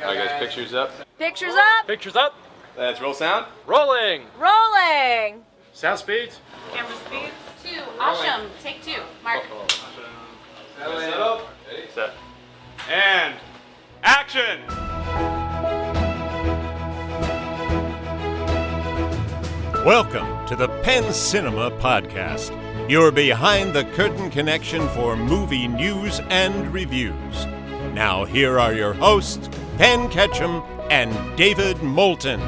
All right, guys, pictures up. Pictures up. Pictures up. Let's roll sound. Rolling. Rolling. Sound speeds. Camera speeds. 2. Awesome. Take 2. Mark. Set. And action. Welcome to the Penn Cinema Podcast, your behind-the-curtain connection for movie news and reviews. Now here are your hosts, Penn Ketchum and David Moulton.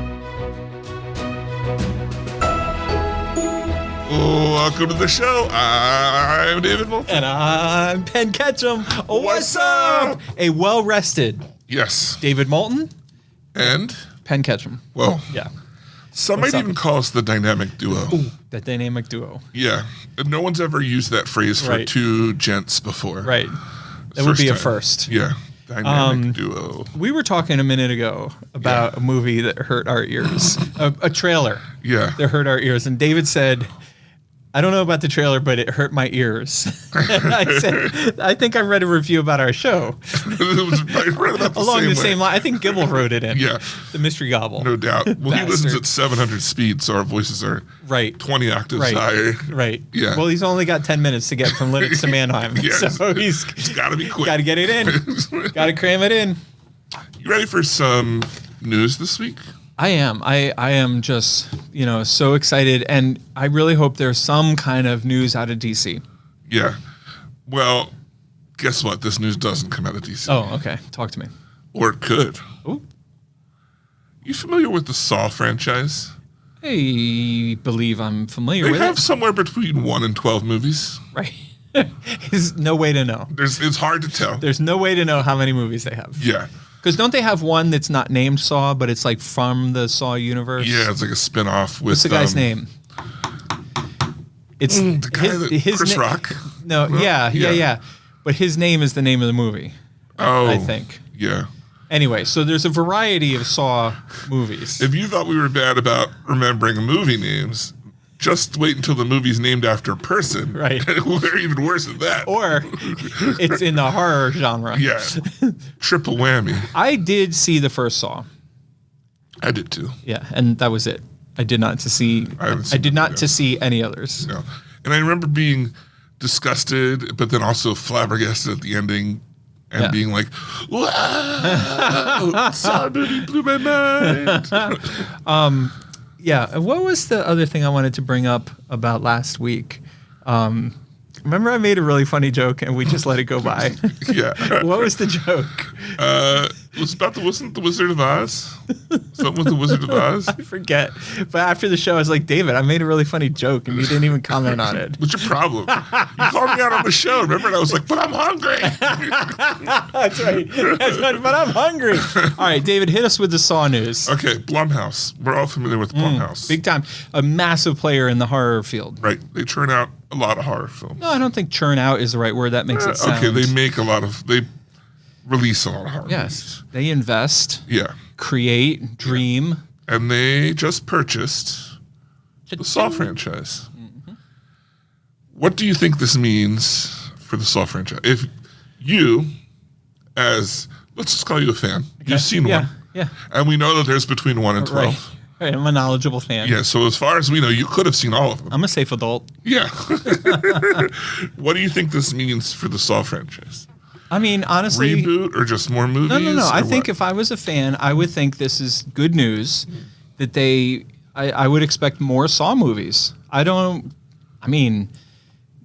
Welcome to the show. I'm David Moulton. And I'm Penn Ketchum. What's up? A well-rested Yes. David Moulton, And, Penn Ketchum. well, Yeah. some What's might up? even call us the dynamic duo. Ooh, that dynamic duo. Yeah. No one's ever used that phrase for Right. two gents before. Right. That would be a time. first. Yeah. Dynamic duo. We were talking a minute ago about a movie that hurt our ears, a trailer Yeah. that hurt our ears. And David said, I don't know about the trailer, but it hurt my ears. And I said, I think I read a review about our show It was right about along the way. same line. I think Gibble wrote it in. Yeah. The Mystery Gobble. No doubt. Well, he listens Bastard. at 700 speed, so our voices are Right. 20 octaves Right. higher. Right. Yeah. Well, he's only got 10 minutes to get from Linux to Mannheim. Yes. So he's It's got to be quick. got to get it in. Got to cram it in. You ready for some news this week? I am. I am just, so excited. And I really hope there's some kind of news out of DC. Yeah. Well, guess what? This news doesn't come out of DC. Oh, okay. Talk to me. Or it could. Ooh. You familiar with the Saw franchise? I believe I'm familiar They with have it. somewhere between 1 and 12 movies. Right. There's no way to know. It's hard to tell. There's no way to know how many movies they have. Yeah. Because don't they have one that's not named Saw, but it's like from the Saw universe? Yeah, it's like a spin-off with... What's the guy's name? It's The guy Chris na- Rock? No, yeah. But his name is the name of the movie, Oh. I think. Yeah. Anyway, so there's a variety of Saw movies. If you thought we were bad about remembering movie names, just wait until the movie's named after a person. Right. We're even worse than that. Or it's in the horror genre. Yeah. Triple whammy. I did see the first Saw. I did too. Yeah, and that was it. I did not to see. I did not to see any others. No. And I remember being disgusted, but then also flabbergasted at the ending and Yeah. being like, wow, Saw movie blew my mind. Yeah. And what was the other thing I wanted to bring up about last week? Remember, I made a really funny joke and we just let it go by. Yeah. What was the joke? It was about wasn't the Wizard of Oz? Something with the Wizard of Oz? I forget. But after the show, I was like, David, I made a really funny joke and you didn't even comment on it. What's your problem? You called me out on the show, remember? And I was like, but I'm hungry. That's right. That's right. But I'm hungry. All right, David, hit us with the Saw news. Okay, Blumhouse. We're all familiar with Blumhouse. Big time. A massive player in the horror field. Right. They churn out a lot of horror films. No, I don't think churn out is the right word. That makes it sound. Okay, they make they release a lot of horror Yes. They invest, movies. Yeah. create, dream. And they just purchased the Saw franchise. What do you think this means for the Saw franchise? If you, let's just call you a fan, you've seen Yeah. one. Yeah. And we know that there's between 1 and 12. Right. I'm a knowledgeable fan. Yeah, so as far as we know, you could have seen all of them. I'm a safe adult. Yeah. What do you think this means for the Saw franchise? I mean, honestly. Reboot or just more movies? No. I or think what? if I was a fan, I would think this is good news that I would expect more Saw movies.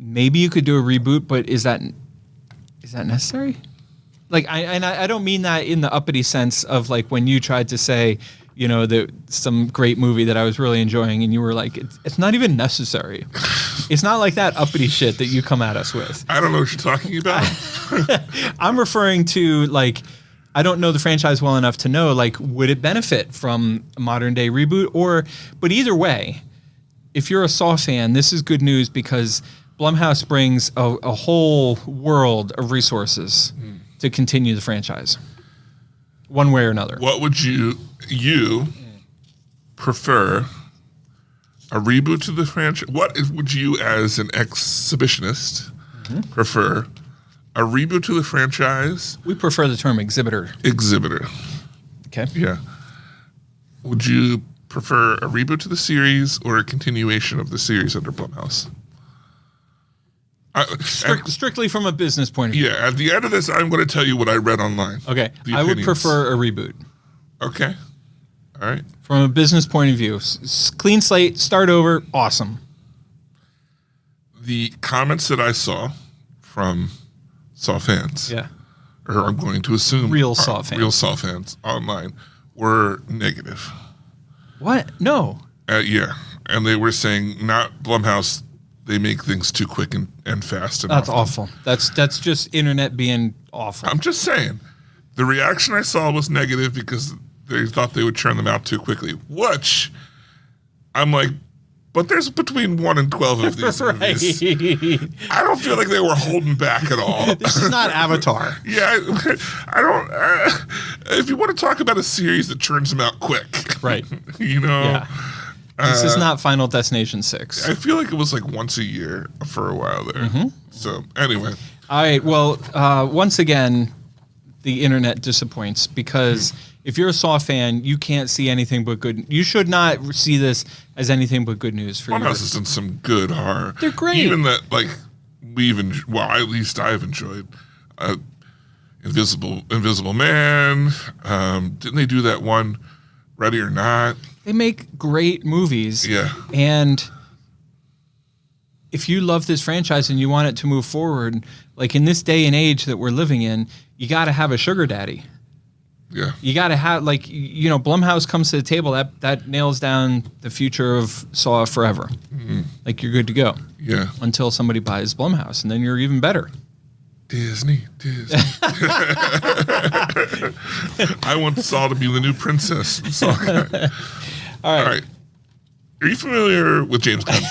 Maybe you could do a reboot, but is that necessary? Like, I don't mean that in the uppity sense of like when you tried to say, some great movie that I was really enjoying and you were like, it's not even necessary. It's not like that uppity shit that you come at us with. I don't know what you're talking about. I'm referring to like, I don't know the franchise well enough to know, like, would it benefit from a modern day reboot but either way, if you're a Saw fan, this is good news because Blumhouse brings a whole world of resources to continue the franchise one way or another. What would you prefer? A reboot to the franchise? What would you, as an exhibitionist, prefer? A reboot to the franchise? We prefer the term exhibitor. Exhibitor. Okay. Yeah. Would you prefer a reboot to the series or a continuation of the series under Blumhouse? Strictly from a business point of view. Yeah, at the end of this, I'm going to tell you what I read online. Okay. The I would opinions. prefer a reboot. Okay. All right. From a business point of view. Clean slate, start over, awesome. The comments that I saw from Saw fans, Yeah. or I'm going to assume Real Saw fans. real Saw fans online, were negative. What? No. Yeah, and they were saying not Blumhouse. They make things too quick and fast. And That's often. awful. That's just internet being awful. I'm just saying. The reaction I saw was negative because they thought they would churn them out too quickly. Which I'm like, but there's between 1 and 12 of these movies. I don't feel like they were holding back at all. This is not Avatar. Yeah, I don't. If you want to talk about a series that churns them out quick, Right. You know. Yeah. This is not Final Destination 6. I feel like it was like once a year for a while there. Mm-hmm. So anyway, All right. Well, once again, the internet disappoints because if you're a Saw fan, you can't see anything but good. You should not see this as anything but good news for you. Blumhouse has done some good horror. They're great. Even that, like at least I've enjoyed Invisible Man. Didn't they do that one, Ready or Not? They make great movies. Yeah. And if you love this franchise and you want it to move forward, like in this day and age that we're living in, you got to have a sugar daddy. Yeah. You got to have, like, Blumhouse comes to the table, that nails down the future of Saw forever. Mm-hmm. Like, you're good to go. Yeah. Until somebody buys Blumhouse, and then you're even better. Disney. I want Saw to be the new princess. Saw guy. All right. Are you familiar with James Gunn?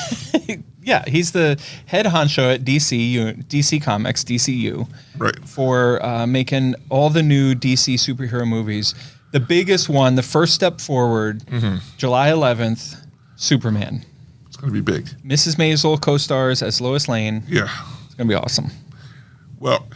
Yeah, he's the head honcho at DC Comics, DCU, Right. for making all the new DC superhero movies. The biggest one, the first step forward, July 11th, Superman. It's going to be big. Mrs. Maisel co-stars as Lois Lane. Yeah. It's going to be awesome. Well,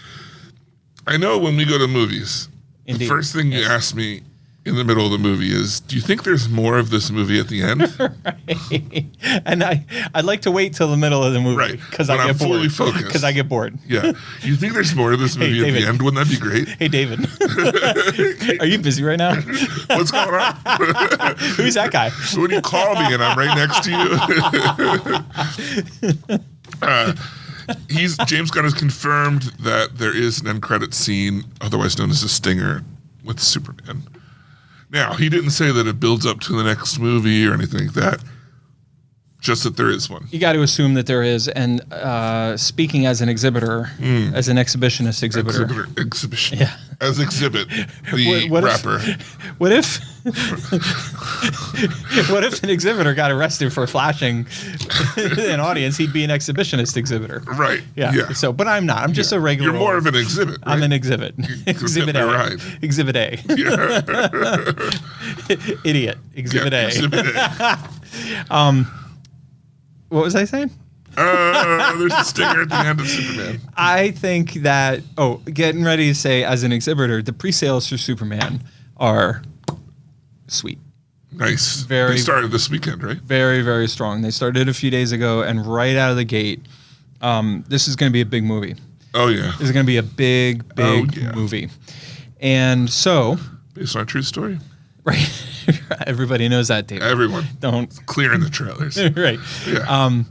I know when we go to movies, Indeed. the first thing you ask me in the middle of the movie is, do you think there's more of this movie at the end? Right. And I'd like to wait till the middle of the movie Right. because When I I'm get bored. fully focused. Because I get bored. Yeah. You think there's more of this movie at David. the end? Wouldn't that be great? Hey, David. Are you busy right now? What's going on? Who's that guy? When you call me and I'm right next to you. James Gunn has confirmed that there is an end credit scene, otherwise known as a stinger, with Superman. Now, he didn't say that it builds up to the next movie or anything like that. Just that there is one. You got to assume that there is. And speaking as an exhibitor, as an exhibitionist exhibitor. Exhibition. Yeah. As Exhibit, the rapper. What if an exhibitor got arrested for flashing an audience? He'd be an exhibitionist exhibitor. Right. Yeah. So, but I'm not. I'm just a regular. You're more of an exhibit. Right? I'm an exhibit. Exhibit A. Right. Exhibit A. Idiot. Exhibit A. Exhibit A. What was I saying? There's a stinger at the end of Superman. I think that, getting ready to say, as an exhibitor, the pre-sales for Superman are sweet. Nice. Very- They started this weekend, right? Very, very strong. They started a few days ago, and right out of the gate, this is going to be a big movie. Oh, yeah. This is going to be a big movie. And so... Based on a true story. Right. Everybody knows that, David. Everyone. Don't... Clear in the trailers. Right. Yeah.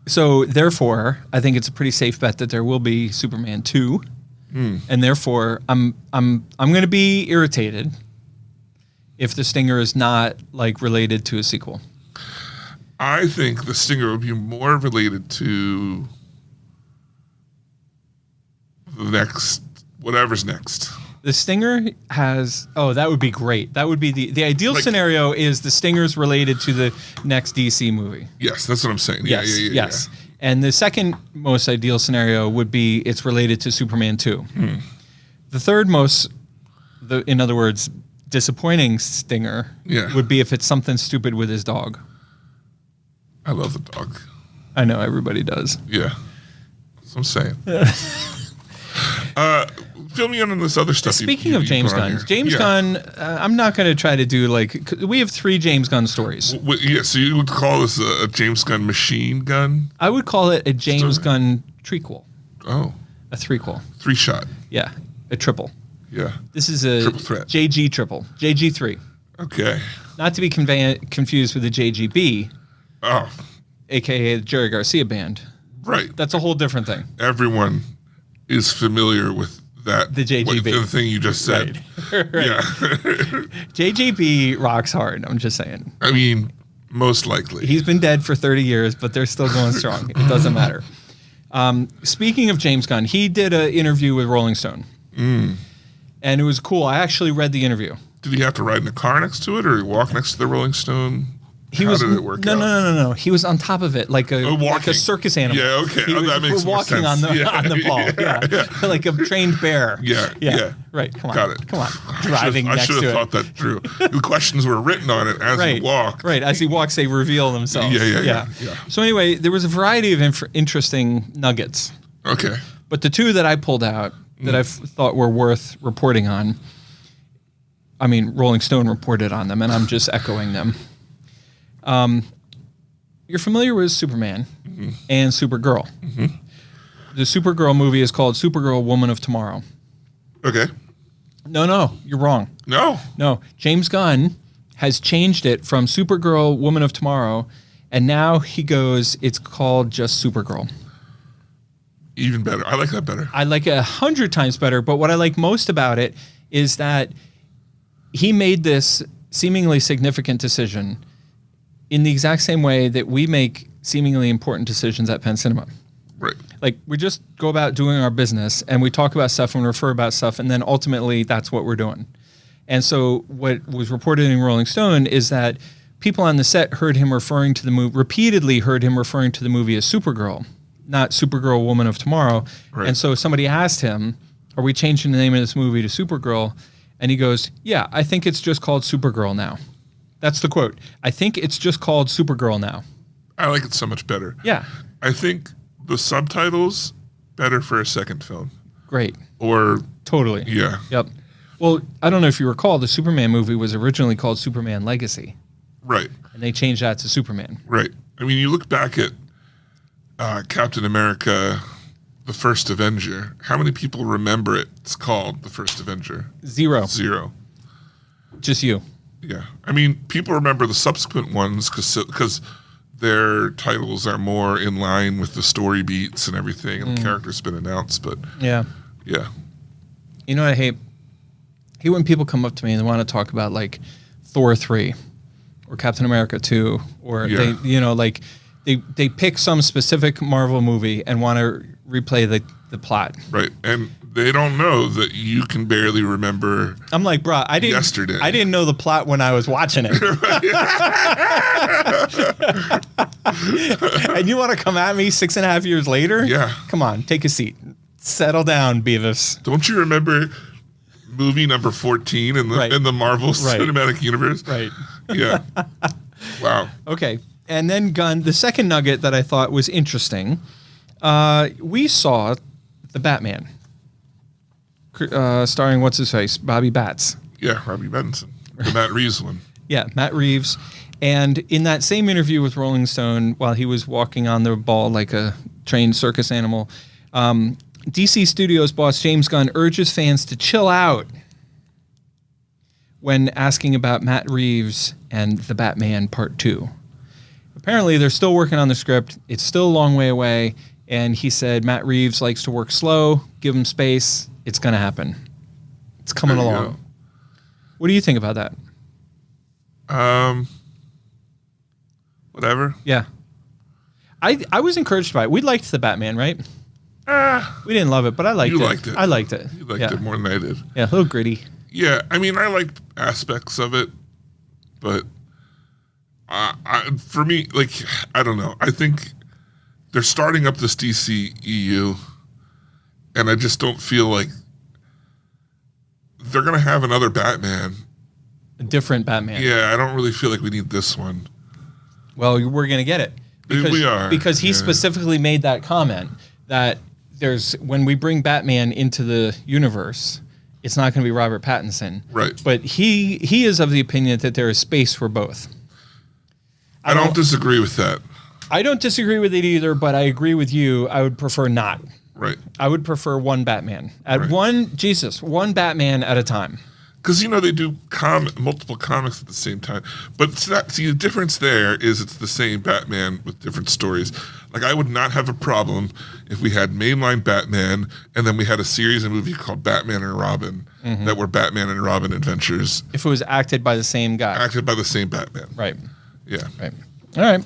So therefore, I think it's a pretty safe bet that there will be Superman 2. And therefore, I'm going to be irritated if the stinger is not like related to a sequel. I think the stinger would be more related to the next, whatever's next. The stinger has, that would be great. That would be the ideal scenario is the stinger's related to the next DC movie. Yes, that's what I'm saying. Yes, Yeah. yes. And the second most ideal scenario would be it's related to Superman 2. The third most, in other words, disappointing stinger would be if it's something stupid with his dog. I love the dog. I know everybody does. Yeah. That's what I'm saying. fill me in on this other stuff. Speaking of James Gunn, I'm not going to try to do we have 3 James Gunn stories. So you would call this a James Gunn machine gun? I would call it a James Gunn trequel. Oh. A threequel. 3-shot. Yeah. A triple. Yeah. This is a triple threat. JG triple. JG3. Okay. Not to be confused with the JGB, Oh. a.k.a. the Jerry Garcia band. Right. That's a whole different thing. Everyone is familiar with that. The JGB. The thing you just said. Right. Yeah. JGB rocks hard, I'm just saying. I mean, most likely. He's been dead for 30 years, but they're still going strong. It doesn't matter. Speaking of James Gunn, he did an interview with Rolling Stone. And it was cool. I actually read the interview. Did he have to ride in a car next to it, or walk next to the Rolling Stone? How did it work out? No. He was on top of it like a circus animal. Yeah, okay. He was that makes more walking sense. on the ball. Yeah. Like a trained bear. Yeah. Right. Come on. Got it. Come on. Driving I next should to have it. thought that through. The questions were written on it as he walked. Right. As he walks, they reveal themselves. Yeah. So anyway, there was a variety of interesting nuggets. Okay. But the 2 that I pulled out that I thought were worth reporting on, I mean, Rolling Stone reported on them, and I'm just echoing them. You're familiar with Superman and Supergirl. The Supergirl movie is called Supergirl Woman of Tomorrow. Okay. No, you're wrong. No, James Gunn has changed it from Supergirl Woman of Tomorrow, and now he goes, it's called just Supergirl. Even better. I like that better. I like it 100 times better, but what I like most about it is that he made this seemingly significant decision in the exact same way that we make seemingly important decisions at Penn Cinema. Right. Like, we just go about doing our business, and we talk about stuff and refer about stuff, and then ultimately that's what we're doing. And so what was reported in Rolling Stone is that people on the set heard him referring to the movie, repeatedly heard him referring to the movie as Supergirl, not Supergirl Woman of Tomorrow. Right. And so somebody asked him, are we changing the name of this movie to Supergirl? And he goes, yeah, I think it's just called Supergirl now. That's the quote. I think it's just called Supergirl now. I like it so much better. Yeah. I think the subtitles better for a second film. Great. Or Totally. yeah. Yep. Well, I don't know if you recall, the Superman movie was originally called Superman Legacy. Right. And they changed that to Superman. Right. I mean, you look back at Captain America, The First Avenger. How many people remember it's called The First Avenger? Zero. Just you. Yeah. I mean, people remember the subsequent ones because their titles are more in line with the story beats and everything, and the character's been announced, but Yeah. yeah. You know what I hate? I hate when people come up to me and they want to talk about like Thor 3 or Captain America 2 or Yeah. they pick some specific Marvel movie and want to replay the plot. Right. And they don't know that you can barely remember. I'm like, bro, I didn't know the plot when I was watching it. And you want to come at me 6.5 years later? Yeah. Come on, take a seat. Settle down, Beavis. Don't you remember movie number 14 in the Right. in the Marvel Right. Cinematic Universe? Right. Yeah. Wow. Okay. And then Gunn, the second nugget that I thought was interesting, we saw the Batman, starring what's his face, Bobby Batts. Yeah, Robbie Benson, the Matt Reeves one. Yeah, Matt Reeves. And in that same interview with Rolling Stone, while he was walking on the ball like a trained circus animal, DC Studios boss James Gunn urges fans to chill out when asking about Matt Reeves and The Batman Part 2. Apparently, they're still working on the script. It's still a long way away. And he said Matt Reeves likes to work slow, give him space. It's going to happen. It's coming There you along. go. What do you think about that? Whatever. Yeah. I was encouraged by it. We liked The Batman, right? We didn't love it, but I liked it. You liked it. I liked it. You liked yeah. it more than I did. Yeah, a little gritty. Yeah, I mean, I liked aspects of it, but for me, like, I don't know. I think they're starting up this DCEU, and I just don't feel like they're going to have another Batman. A different Batman. Yeah, I don't really feel like we need this one. Well, we're going to get it. We are. Because he Yeah. specifically made that comment that when we bring Batman into the universe, it's not going to be Robert Pattinson. Right. But he is of the opinion that there is space for both. I don't disagree with that. I don't disagree with it either, but I agree with you. I would prefer not. Right. I would prefer one Batman. One Batman at a time. Because, they do multiple comics at the same time. But the difference there is it's the same Batman with different stories. Like, I would not have a problem if we had mainline Batman and then we had a series of movies called Batman and Robin that were Batman and Robin adventures. If it was acted by the same guy. Acted by the same Batman. Right. Yeah. Right. All right.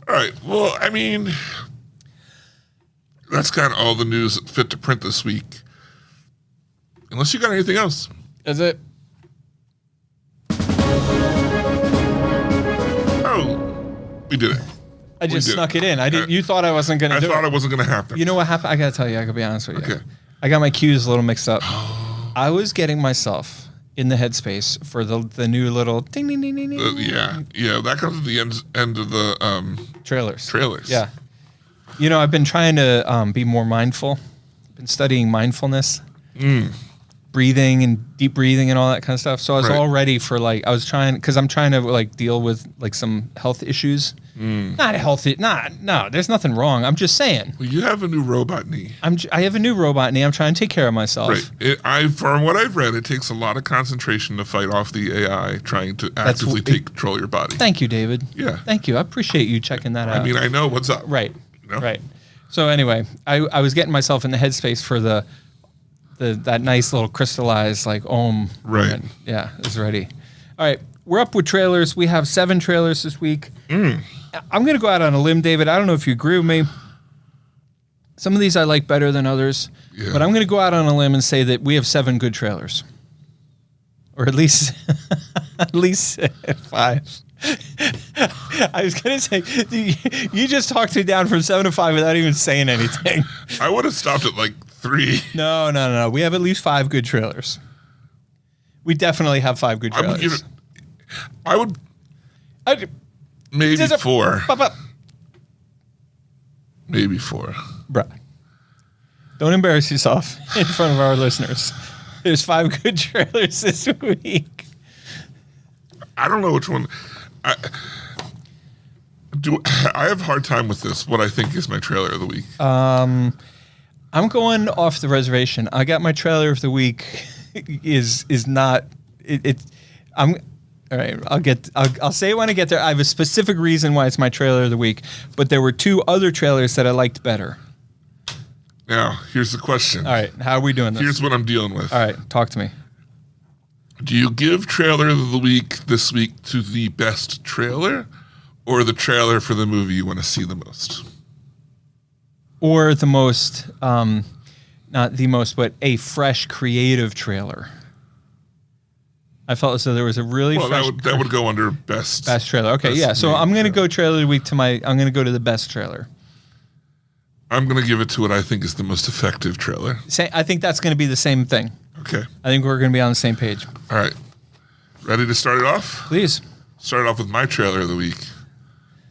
All right. Well, I mean, that's kind of all the news fit to print this week. Unless you got anything else. Is it? Oh, we did it. I just snuck it in. I didn't. You thought I wasn't going to do it. I thought it wasn't going to happen. You know what happened? I got to tell you. I got to be honest with you. Okay. I got my cues a little mixed up. I was getting myself in the headspace for the new little ding ding ding ding ding. Yeah. That comes at the end of the trailers. Yeah. I've been trying to be more mindful. Been studying mindfulness. Breathing and deep breathing and all that kind of stuff. So I was all ready for I'm trying to deal with some health issues. Not healthy. No, there's nothing wrong. I'm just saying. Well, you have a new robot knee. I have a new robot knee. I'm trying to take care of myself. Right. From what I've read, it takes a lot of concentration to fight off the AI trying to actively take control of your body. Thank you, David. Yeah. Thank you. I appreciate you checking that out. I mean, I know what's up. Right. Right. So anyway, I was getting myself in the headspace for that nice little crystallized Om. Right. Moment. Yeah, it's ready. All right, we're up with trailers. We have 7 trailers this week. I'm going to go out on a limb, David. I don't know if you agree with me. Some of these I like better than others, but I'm going to go out on a limb and say that we have 7 good trailers, or at least 5. I was going to say, you just talked me down from 7 to 5 without even saying anything. I would have stopped at 3. No. We have at least 5 good trailers. We definitely have 5 good trailers. Maybe 4. Maybe 4. Bruh. Don't embarrass yourself in front of our listeners. There's 5 good trailers this week. I don't know which one. I have a hard time with this, what I think is my trailer of the week. I'm going off the reservation. I got my trailer of the week is not I'm all right. I'll say it when I get there. I have a specific reason why it's my trailer of the week, but there were 2 other trailers that I liked better. Now, here's the question. All right, how are we doing this? Here's what I'm dealing with. All right, talk to me. Do you give trailer of the week this week to the best trailer or the trailer for the movie you want to see the most? Or the most, not the most, but a fresh, creative trailer. I felt as though there was a really fresh... that would go under best trailer. Okay, yeah. So I'm going to go trailer of the week I'm going to go to the best trailer. I'm going to give it to what I think is the most effective trailer. I think that's going to be the same thing. Okay. I think we're going to be on the same page. All right. Ready to start it off? Please. Start off with my trailer of the week.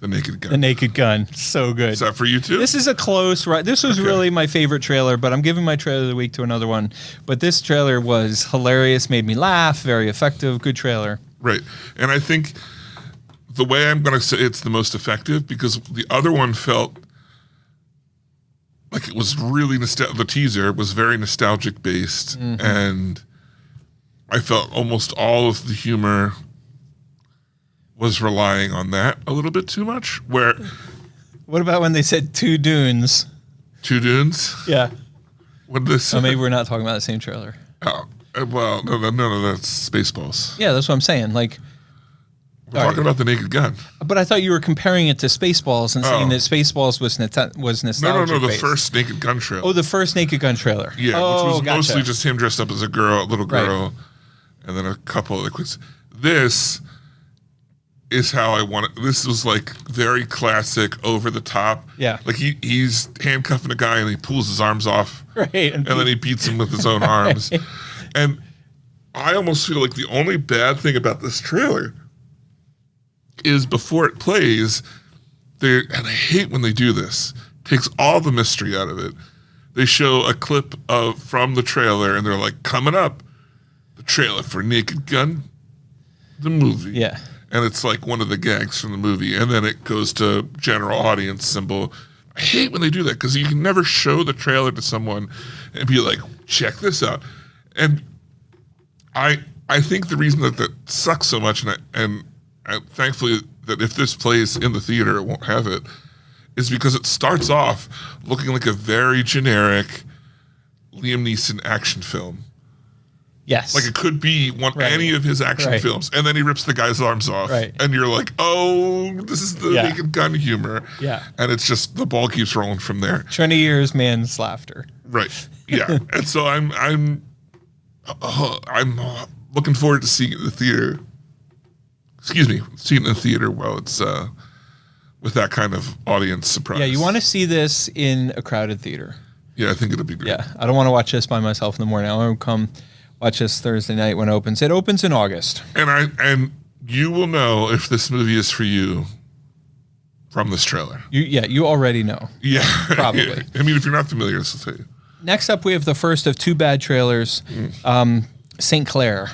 The Naked Gun. The Naked Gun. So good. Is that for you too? This is a close, right? This was really my favorite trailer, but I'm giving my trailer of the week to another one. But this trailer was hilarious, made me laugh, very effective, good trailer. Right. And I think the way I'm going to say it's the most effective, because the other one felt like it was really the teaser was very nostalgic based, and I felt almost all of the humor was relying on that a little bit too much. Where what about when they said 2 dunes? 2 dunes? Yeah. What this? Oh, maybe we're not talking about the same trailer. Oh, well, no, that's Spaceballs. Yeah, that's what I'm saying. Like, we're talking about the Naked Gun. But I thought you were comparing it to Spaceballs and saying that Spaceballs was nostalgic. No, the first Naked Gun trailer. Oh, the first Naked Gun trailer. Yeah, which was mostly just him dressed up as a little girl, and then a couple of quips. This is how I want it. This was like very classic, over the top. Yeah. Like he's handcuffing a guy and he pulls his arms off. Right. And then he beats him with his own arms. And I almost feel like the only bad thing about this trailer is before it plays, and I hate when they do this, takes all the mystery out of it. They show a clip from the trailer, and they're like, coming up, the trailer for Naked Gun, the movie. Yeah. And it's like one of the gags from the movie, and then it goes to general audience symbol. I hate when they do that because you can never show the trailer to someone and be like, check this out. And I think the reason that sucks so much, and thankfully that if this plays in the theater, it won't have it, is because it starts off looking like a very generic Liam Neeson action film. Yes. Like it could be any of his action films, and then he rips the guy's arms off, and you're like, "Oh, this is the Naked Gun humor." Yeah, and it's just the ball keeps rolling from there. 20 years man's laughter. Right. Yeah, and so I'm looking forward to seeing it in the theater. Excuse me, seeing it in the theater while it's with that kind of audience surprise. Yeah, you want to see this in a crowded theater. Yeah, I think it'll be great. Yeah, I don't want to watch this by myself in the morning. I want to come watch this Thursday night when it opens. It opens in August. And you will know if this movie is for you from this trailer. You already know. Yeah. Probably. I mean, if you're not familiar, this will tell you. Next up, we have the first of two bad trailers, St. Clair,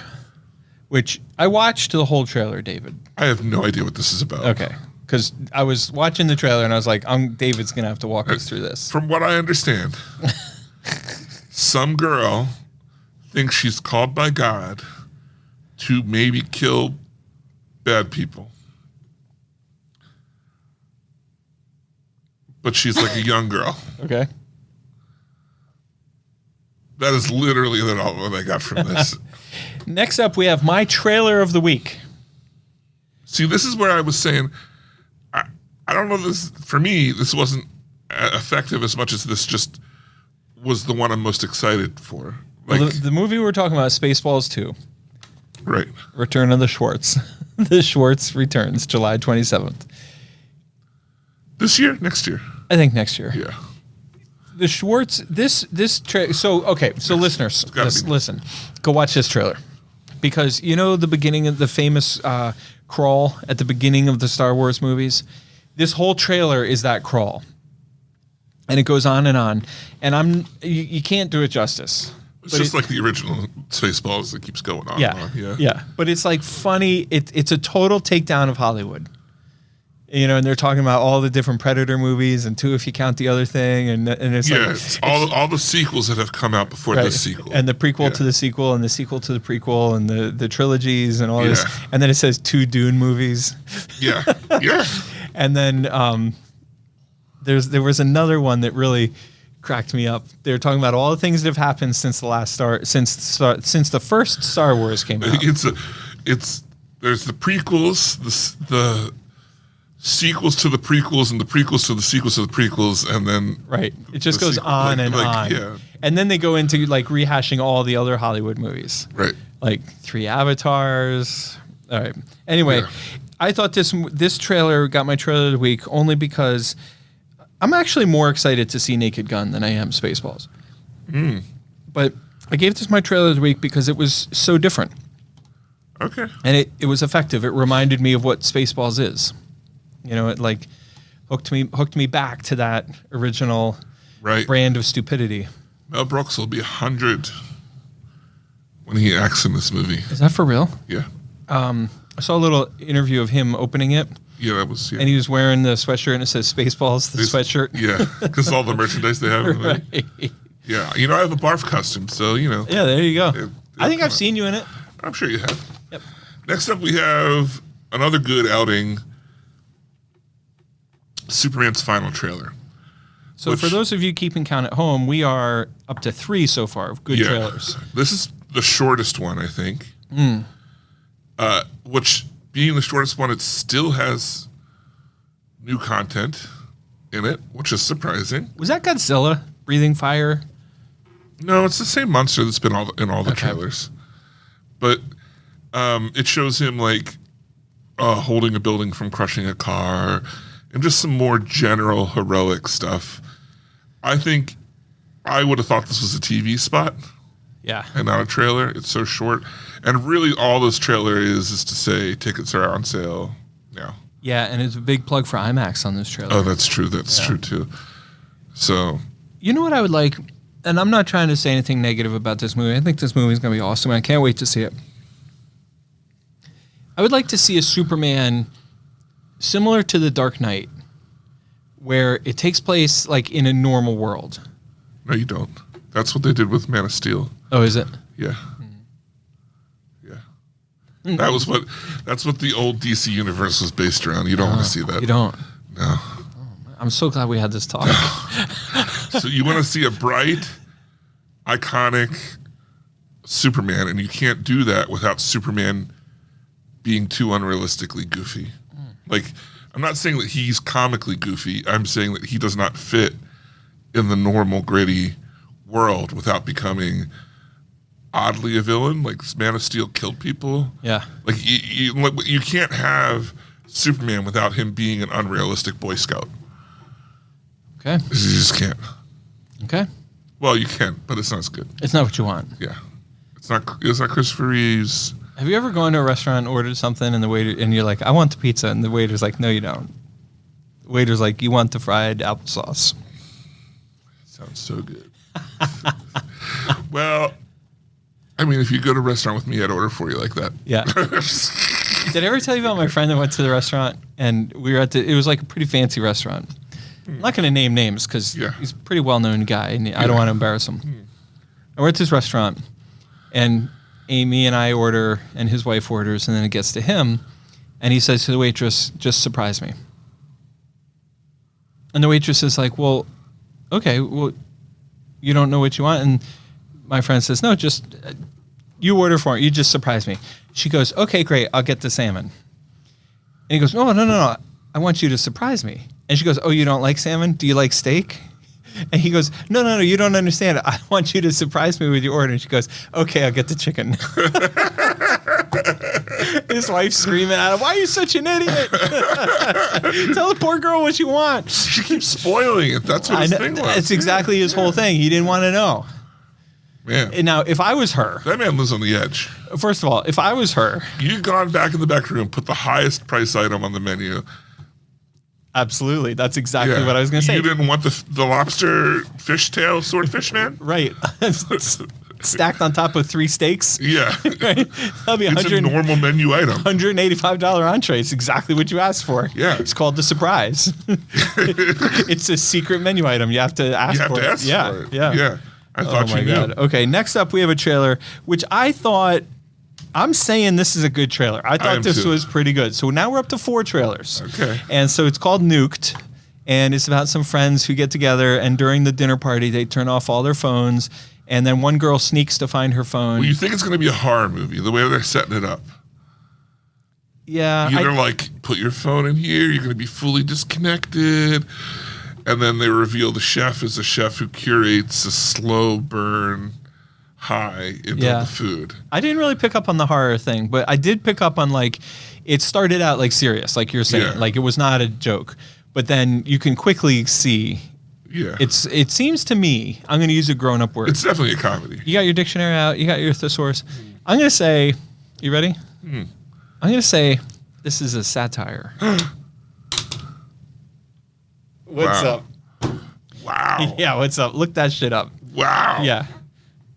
which I watched the whole trailer, David. I have no idea what this is about. Okay. Because I was watching the trailer and I was like, David's going to have to walk us through this. From what I understand, some girl thinks she's called by God to maybe kill bad people. But she's like a young girl. Okay. That is literally all that I got from this. Next up, we have my trailer of the week. See, this is where I was saying, I don't know this, for me, this wasn't effective as much as this just was the one I'm most excited for. Like, Well, the movie we're talking about is Spaceballs 2. Right. Return of the Schwartz. The Schwartz returns July 27th. This year? Next year? I think next year. Yeah. The Schwartz, so listeners, listen, go watch this trailer. Because you know the beginning of the famous crawl at the beginning of the Star Wars movies? This whole trailer is that crawl. And it goes on. And you can't do it justice. It's just like the original Spaceballs that keeps going on and on. Yeah. But it's like funny. It's a total takedown of Hollywood. You know, and they're talking about all the different Predator movies and two if you count the other thing. And it's like... It's all the sequels that have come out before this sequel. And the prequel to the sequel and the sequel to the prequel and the trilogies and all this. And then it says 2 Dune movies. Yeah. And then there was another one that really cracked me up. They were talking about all the things that have happened since the first Star Wars came out. There's the prequels, the sequels to the prequels, and the prequels to the sequels to the prequels, and then it just goes on and on. Yeah. And then they go into like rehashing all the other Hollywood movies, right? Like 3 Avatars. All right. Anyway, I thought this trailer got my trailer of the week only because I'm actually more excited to see Naked Gun than I am Spaceballs. But I gave this my trailer of the week because it was so different. Okay. And it was effective. It reminded me of what Spaceballs is. You know, it like hooked me back to that original brand of stupidity. Mel Brooks will be 100 when he acts in this movie. Is that for real? Yeah. I saw a little interview of him opening it. Yeah, that was. Yeah. And he was wearing the sweatshirt, and it says Spaceballs, the sweatshirt. Yeah, because all the merchandise they have. In the movie. Yeah, you know, I have a barf costume, so you know. Yeah, there you go. I think I've seen you in it. I'm sure you have. Yep. Next up, we have another good outing. Superman's final trailer. So for those of you keeping count at home, we are up to 3 so far of good trailers. This is the shortest one, I think. Which, being the shortest one, it still has new content in it, which is surprising. Was that Godzilla breathing fire? No, it's the same monster that's been in all the trailers. But it shows him like holding a building from crushing a car and just some more general heroic stuff. I think I would have thought this was a TV spot. Yeah. And not a trailer. It's so short. And really all this trailer is to say tickets are on sale now. Yeah, and it's a big plug for IMAX on this trailer. Oh, that's true. That's true too. So, You know what I would like, and I'm not trying to say anything negative about this movie. I think this movie is going to be awesome. I can't wait to see it. I would like to see a Superman similar to The Dark Knight, where it takes place like in a normal world. no, you don't. That's what they did with Man of Steel. Oh, is it? Yeah. Yeah. That's what the old DC universe was based around. You don't want to see that. You don't. No. I'm so glad we had this talk. So you want to see a bright, iconic Superman, and you can't do that without Superman being too unrealistically goofy. Like, I'm not saying that he's comically goofy. I'm saying that he does not fit in the normal gritty world without becoming oddly a villain. Like, Man of Steel killed people. Yeah. Like, you can't have Superman without him being an unrealistic Boy Scout. Okay. You just can't. Okay. Well, you can, but it's not as good. It's not what you want. Yeah. It's not Christopher Reeves. Have you ever gone to a restaurant and ordered something and the waiter and you're like, I want the pizza, and the waiter's like, no, you don't. The waiter's like, you want the fried applesauce. Sounds so good. Well, I mean, if you go to a restaurant with me, I'd order for you like that. Yeah. Did I ever tell you about my friend that went to the restaurant and we were it was like a pretty fancy restaurant. I'm not going to name names because he's a pretty well-known guy and I don't want to embarrass him. I went to this restaurant and Amy and I order and his wife orders, and then it gets to him and he says to the waitress, just surprise me. And the waitress is like, well, okay, well, you don't know what you want? And my friend says, no, just you order for it. You just surprise me. She goes, okay, great. I'll get the salmon. And he goes, no. I want you to surprise me. And she goes, oh, you don't like salmon? Do you like steak? And he goes, no, you don't understand. I want you to surprise me with your order. And she goes, okay, I'll get the chicken. His wife's screaming at him, why are you such an idiot? Tell the poor girl what you want. She keeps spoiling it. That's what his thing was. That's exactly his whole thing. He didn't want to know. Man. And now, if I was her, That man lives on the edge. first of all, if I was her, You'd gone back in the back room, put the highest price item on the menu. absolutely, that's exactly what I was going to say. You didn't want the lobster fishtail swordfish man? Right. Stacked on top of 3 steaks. Yeah. Right? That'll be It's a normal menu item. $185 entree. It's exactly what you asked for. Yeah. It's called the surprise. It's a secret menu item. You have to ask You have for to it. ask Yeah. for it. Yeah. Yeah. I thought you knew. Okay, next up we have a trailer, which I thought, I'm saying this is a good trailer. I am thought this too. was pretty good. So now we're up to 4 trailers. Okay. And so it's called Nuked. And it's about some friends who get together, and during the dinner party, they turn off all their phones. And then one girl sneaks to find her phone. Well, you think it's going to be a horror movie, the way they're setting it up. Yeah. Either like, put your phone in here, you're going to be fully disconnected. And then they reveal the chef is a chef who curates a slow burn high into the food. I didn't really pick up on the horror thing, but I did pick up on, like, it started out like serious, like you're saying. Yeah. Like it was not a joke. But then you can quickly see. Yeah. It seems to me, I'm going to use a grown-up word. It's definitely a comedy. You got your dictionary out. You got your thesaurus. I'm going to say, you ready? I'm going to say this is a satire. What's Wow. up? Wow. Yeah, what's up? Look that shit up. Wow. Yeah.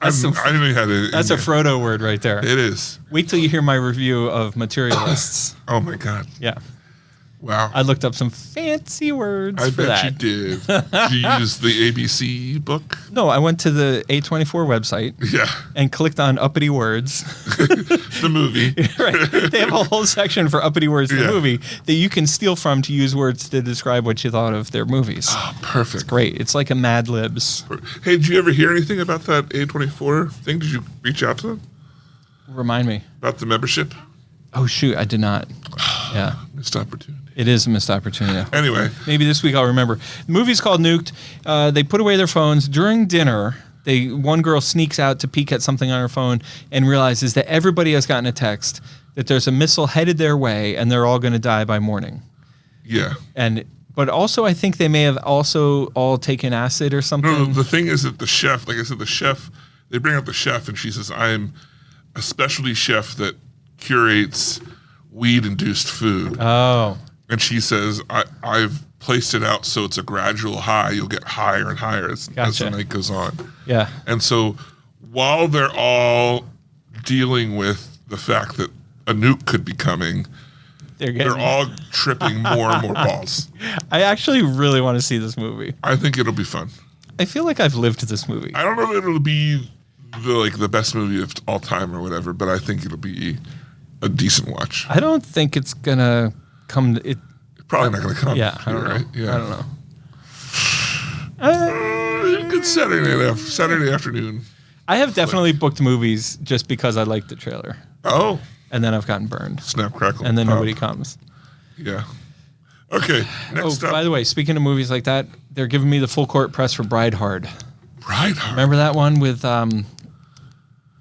I didn't know you had it. That's a Frodo word right there. It is. Wait till you hear my review of Materialists. Oh my God. Yeah. Wow. I looked up some fancy words I for bet that. you did. Did you use the ABC book? No, I went to the A24 website Yeah. and clicked on uppity words. The movie. Right. They have a whole section for uppity words, the Yeah. movie, that you can steal from to use words to describe what you thought of their movies. Oh, perfect. Great. It's like a Mad Libs. Hey, did you ever hear anything about that A24 thing? Did you reach out to them Remind me. about the membership? Oh, shoot. I did not. Yeah. Missed opportunity. It is a missed opportunity. Anyway. Maybe this week I'll remember. The movie's called Nuked. They put away their phones. During dinner, one girl sneaks out to peek at something on her phone and realizes that everybody has gotten a text that there's a missile headed their way and they're all going to die by morning. Yeah. But also, I think they may have also all taken acid or something. No, the thing is that the chef, like I said, they bring up the chef and she says, I'm a specialty chef that curates weed-induced food. Oh. And she says, I've placed it out so it's a gradual high. You'll get higher and higher as the Gotcha. night goes on. Yeah. And so while they're all dealing with the fact that a nuke could be coming, they're all tripping more and more balls. I actually really want to see this movie. I think it'll be fun. I feel like I've lived this movie. I don't know if it'll be the best movie of all time or whatever, but I think it'll be a decent watch. I don't think it's gonna come. Probably not going to come. Yeah, I don't know. Right? Yeah. I don't know. Good Saturday afternoon. I have definitely booked movies just because I liked the trailer, Oh, and then I've gotten burned, snap, crackle, and then pop. nobody comes. Yeah. Okay, next up. By the way, speaking of movies like that, they're giving me the full court press for Bride Hard. Bride Hard. Remember that one with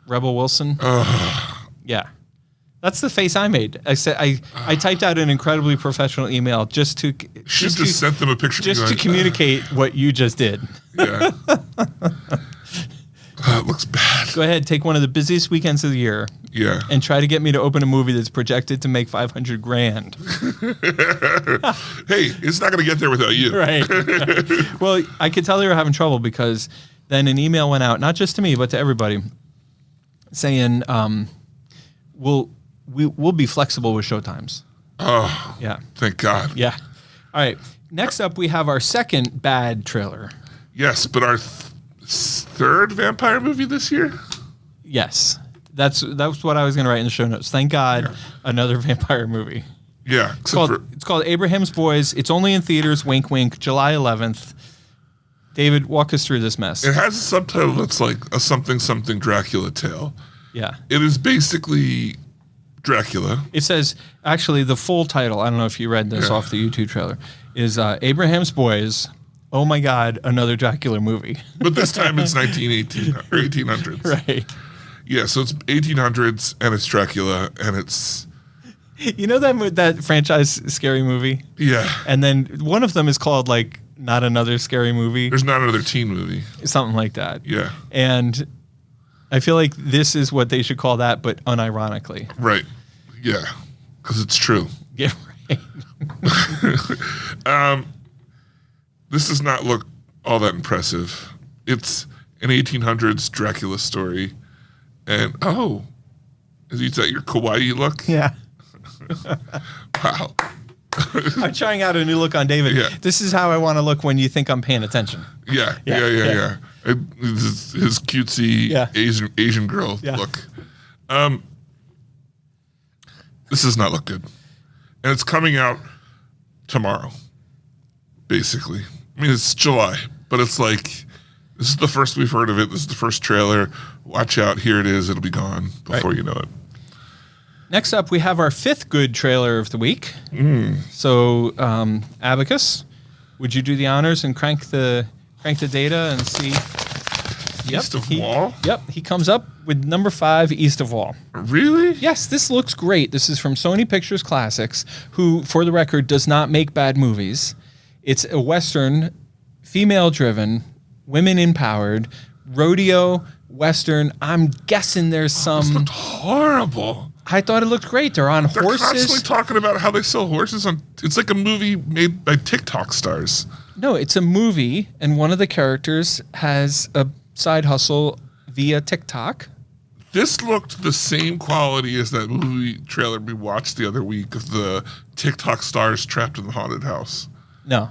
Rebel Wilson? Yeah. That's the face I made. I said I typed out an incredibly professional email just to Sent them a picture. just to communicate what you just did. Yeah. It looks bad. Go ahead, take one of the busiest weekends of the year Yeah. and try to get me to open a movie that's projected to make $500,000. Hey, it's not going to get there without you. Right. Well, I could tell they were having trouble because then an email went out, not just to me, but to everybody, saying, we'll be flexible with showtimes. Oh, Yeah. thank God. Yeah. All right. Next up, we have our second bad trailer. Yes, but our third vampire movie this year? Yes. That's what I was going to write in the show notes. Thank God, another vampire movie. Yeah. It's called Abraham's Boys. It's only in theaters, wink, wink, July 11th. David, walk us through this mess. It has a subtitle that's like a something something Dracula tale. Yeah. It is basically Dracula. It says, actually, the full title, I don't know if you read this off the YouTube trailer, is Abraham's Boys. Oh my God, another Dracula movie. But this time it's 1918 or 1800s. Right. Yeah, so it's 1800s and it's Dracula and it's You know that franchise scary movie? yeah. And then one of them is called like Not Another Scary Movie, There's not another teen movie. something like that. Yeah. And I feel like this is what they should call that, but unironically. Right. Yeah. Because it's true. Yeah, right. This does not look all that impressive. It's an 1800s Dracula story. And is that your kawaii look? Yeah. Wow. I'm trying out a new look on David. Yeah. This is how I want to look when you think I'm paying attention. Yeah. Yeah. His cutesy Asian girl look. This does not look good. And it's coming out tomorrow, basically. I mean, it's July, but it's like, this is the first we've heard of it. This is the first trailer. Watch out. Here it is. It'll be gone before you know it. Next up, we have our fifth good trailer of the week. So, Abacus, would you do the honors and crank the data and see? East of Wall? Yep, he comes up with number 5, East of Wall. Really? Yes, this looks great. This is from Sony Pictures Classics, who, for the record, does not make bad movies. It's a Western, female-driven, women-empowered, rodeo, Western. I'm guessing there's This some... looked horrible. I thought it looked great. They're on They're horses. constantly talking about how they sell horses on. It's like a movie made by TikTok stars. No, it's a movie, and one of the characters has a side hustle via TikTok. This looked the same quality as that movie trailer we watched the other week of the TikTok stars trapped in the haunted house. No,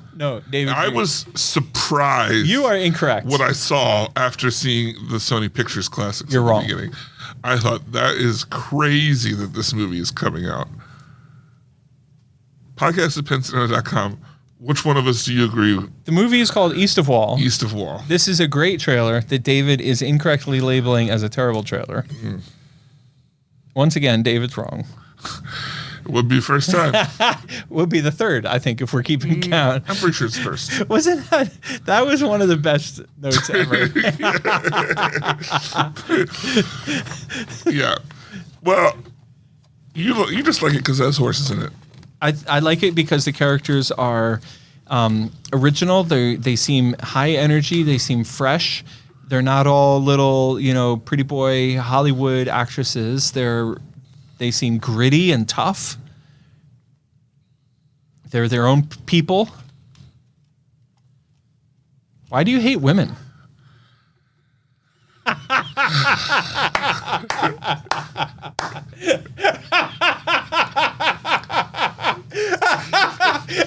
David. I was surprised. You are incorrect. What I saw after seeing the Sony Pictures Classics You're at the wrong. beginning. I thought that is crazy that this movie is coming out. Podcast@pencinema.com. Which one of us do you agree with? The movie is called East of Wall. East of Wall. This is a great trailer that David is incorrectly labeling as a terrible trailer. Once again, David's wrong. It would be first time. Would be the third, I think, if we're keeping count. I'm pretty sure it's first. Wasn't that was one of the best notes ever? Yeah. Well, you just like it because it has horses in it. I like it because the characters are original. They seem high energy. They seem fresh. They're not all little, pretty boy Hollywood actresses. They seem gritty and tough. They're their own people. Why do you hate women?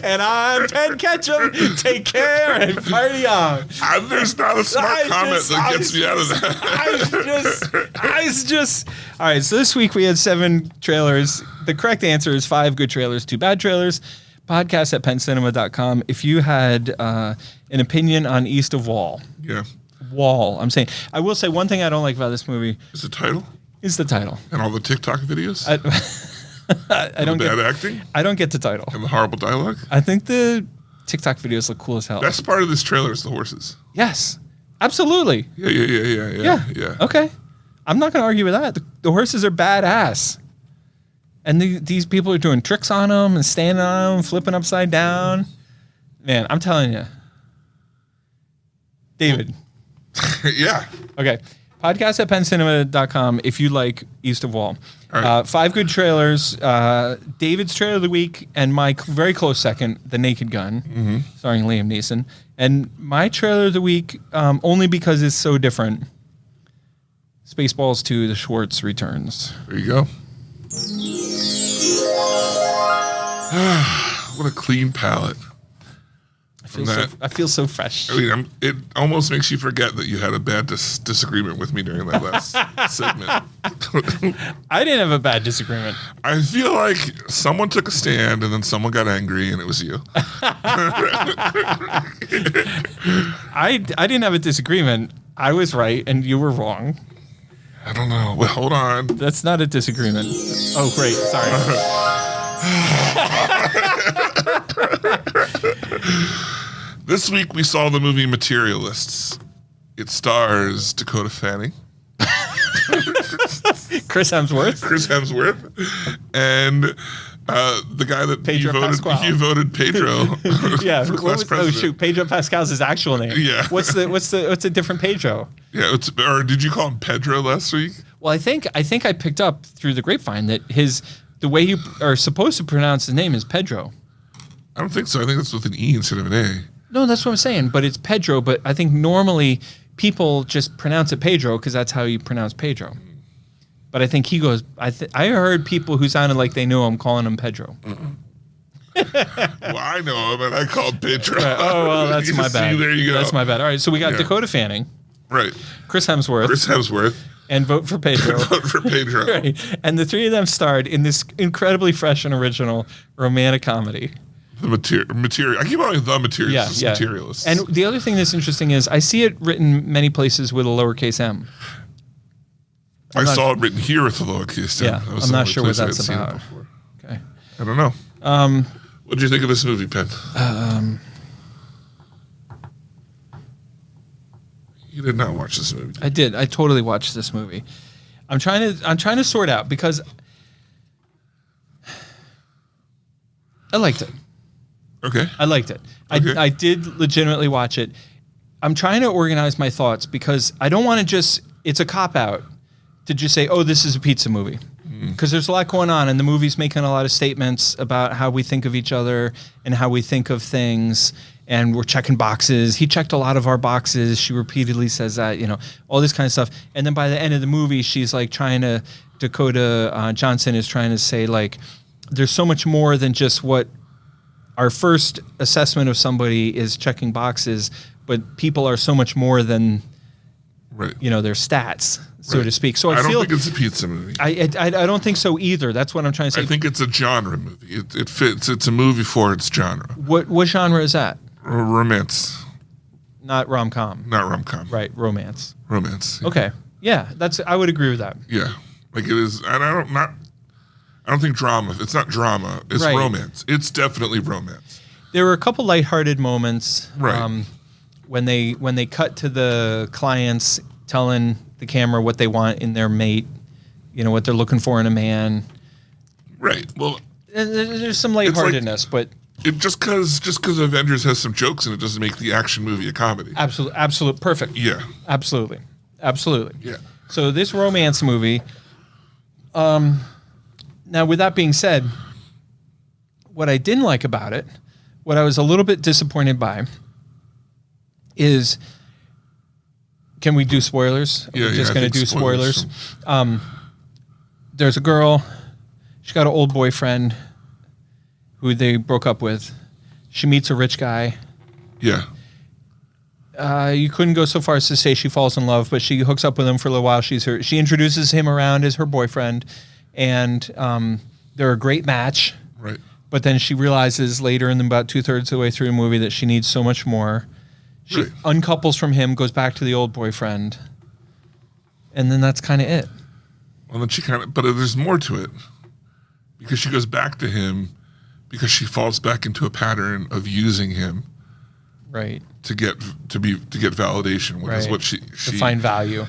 And I'm Penn Ketchum. Take care and party on. There's not a smart comment that gets me out of that. All right, so this week we had 7 trailers. The correct answer is 5 good trailers, 2 bad trailers. Podcast at penncinema.com. If you had an opinion on East of Wall. Yeah. Wall, I'm saying. I will say one thing I don't like about this movie Is the title? is the title. And all the TikTok videos? I don't the bad get acting? I don't get the title. And the horrible dialogue? I think the TikTok videos look cool as hell. Best part of this trailer is the horses. Yes, absolutely. Yeah. Okay. I'm not going to argue with that. The horses are badass. And these people are doing tricks on them and standing on them, flipping upside down. Man, I'm telling you. David. Yeah. Okay. Podcast at penncinema.com if you like East of Wall. All right. 5 good trailers. David's trailer of the week and my very close second, The Naked Gun, starring Liam Neeson. And my trailer of the week, only because it's so different, Spaceballs 2, The Schwartz Returns. There you go. What a clean palette. I feel so fresh. I mean, it almost makes you forget that you had a bad disagreement with me during that last segment. I didn't have a bad disagreement. I feel like someone took a stand and then someone got angry and it was you. I didn't have a disagreement. I was right and you were wrong. I don't know. Well, hold on. That's not a disagreement. Oh, great. Sorry. This week we saw the movie Materialists. It stars Dakota Fanning, Chris Hemsworth, and the guy that Pedro Pascal. you voted Pedro yeah. for class president. Oh shoot, Pedro Pascal's his actual name. Yeah. What's a different Pedro? Yeah, or did you call him Pedro last week? Well, I think I picked up through the grapevine that the way you are supposed to pronounce his name is Pedro. I don't think so. I think that's with an E instead of an A. No, that's what I'm saying. But it's Pedro. But I think normally people just pronounce it Pedro because that's how you pronounce Pedro. But I think he goes. I heard people who sounded like they knew him calling him Pedro. Well, I know him, and I called Pedro. Right. Oh well, that's my bad. See, there you go. That's my bad. All right, so we got Dakota Fanning, Right. Chris Hemsworth, and vote for Pedro. Vote for Pedro. Right. And the 3 of them starred in this incredibly fresh and original romantic comedy. The material. I keep calling it the Materialists. Yeah. Materialists. And the other thing that's interesting is I see it written many places with a lowercase m. I saw it written here with the lowercase m. Yeah, That was I'm the not only sure what place I had that's seen it about. before. Okay. I don't know. What did you think of this movie, Penn? You did not watch this movie. I did. I totally watched this movie. I'm trying to sort out because I liked it. Okay. I liked it. Okay. I did legitimately watch it. I'm trying to organize my thoughts because I don't want to just, it's a cop-out to just say, oh, this is a pizza movie. Because there's a lot going on, and the movie's making a lot of statements about how we think of each other and how we think of things, and we're checking boxes. He checked a lot of our boxes. She repeatedly says that, all this kind of stuff. And then by the end of the movie, she's like Dakota Johnson is trying to say, like, there's so much more than just what our first assessment of somebody is checking boxes, but people are so much more than, Right. their stats, so Right. to speak. So I I feel don't think it's a pizza movie. I don't think so either. That's what I'm trying to say. I think it's a genre movie. It fits. It's a movie for its genre. What genre is that? Romance, Not rom-com. not rom-com. Right, romance. Romance. Yeah. Okay. Yeah, I would agree with that. Yeah, like it is. And I don't think drama. It's not drama. It's Right. romance. It's definitely romance. There were a couple lighthearted moments Right. when they cut to the clients telling the camera what they want in their mate, what they're looking for in a man. Right. Well, And there's some lightheartedness, but it just because Avengers has some jokes in it doesn't make the action movie a comedy. absolute perfect. Yeah. Absolutely. Yeah. So this romance movie, now with that being said, what I didn't like about it, what I was a little bit disappointed by, is, can we do spoilers? Yeah, We're just I going to think do spoilers. spoilers. There's a girl. She got an old boyfriend who they broke up with. She meets a rich guy. Yeah. You couldn't go so far as to say she falls in love, but she hooks up with him for a little while. She introduces him around as her boyfriend, and they're a great match. Right. But then she realizes later, in about 2/3 of the way through the movie, that she needs so much more. She Right. uncouples from him, goes back to the old boyfriend, and then that's kind of it. Well, then but there's more to it, because she goes back to him because she falls back into a pattern of using him Right. to get validation, which is Right. what she To find value.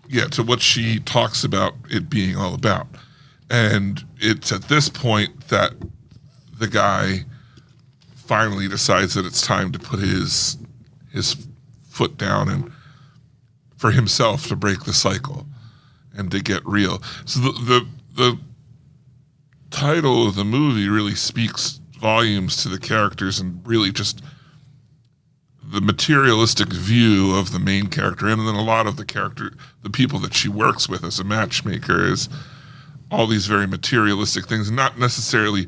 Yeah, to what she talks about it being all about. And it's at this point that the guy finally decides that it's time to put his foot down and for himself to break the cycle and to get real. So the title of the movie really speaks volumes to the characters and really just the materialistic view of the main character, and then a lot of the people that she works with as a matchmaker, is all these very materialistic things, not necessarily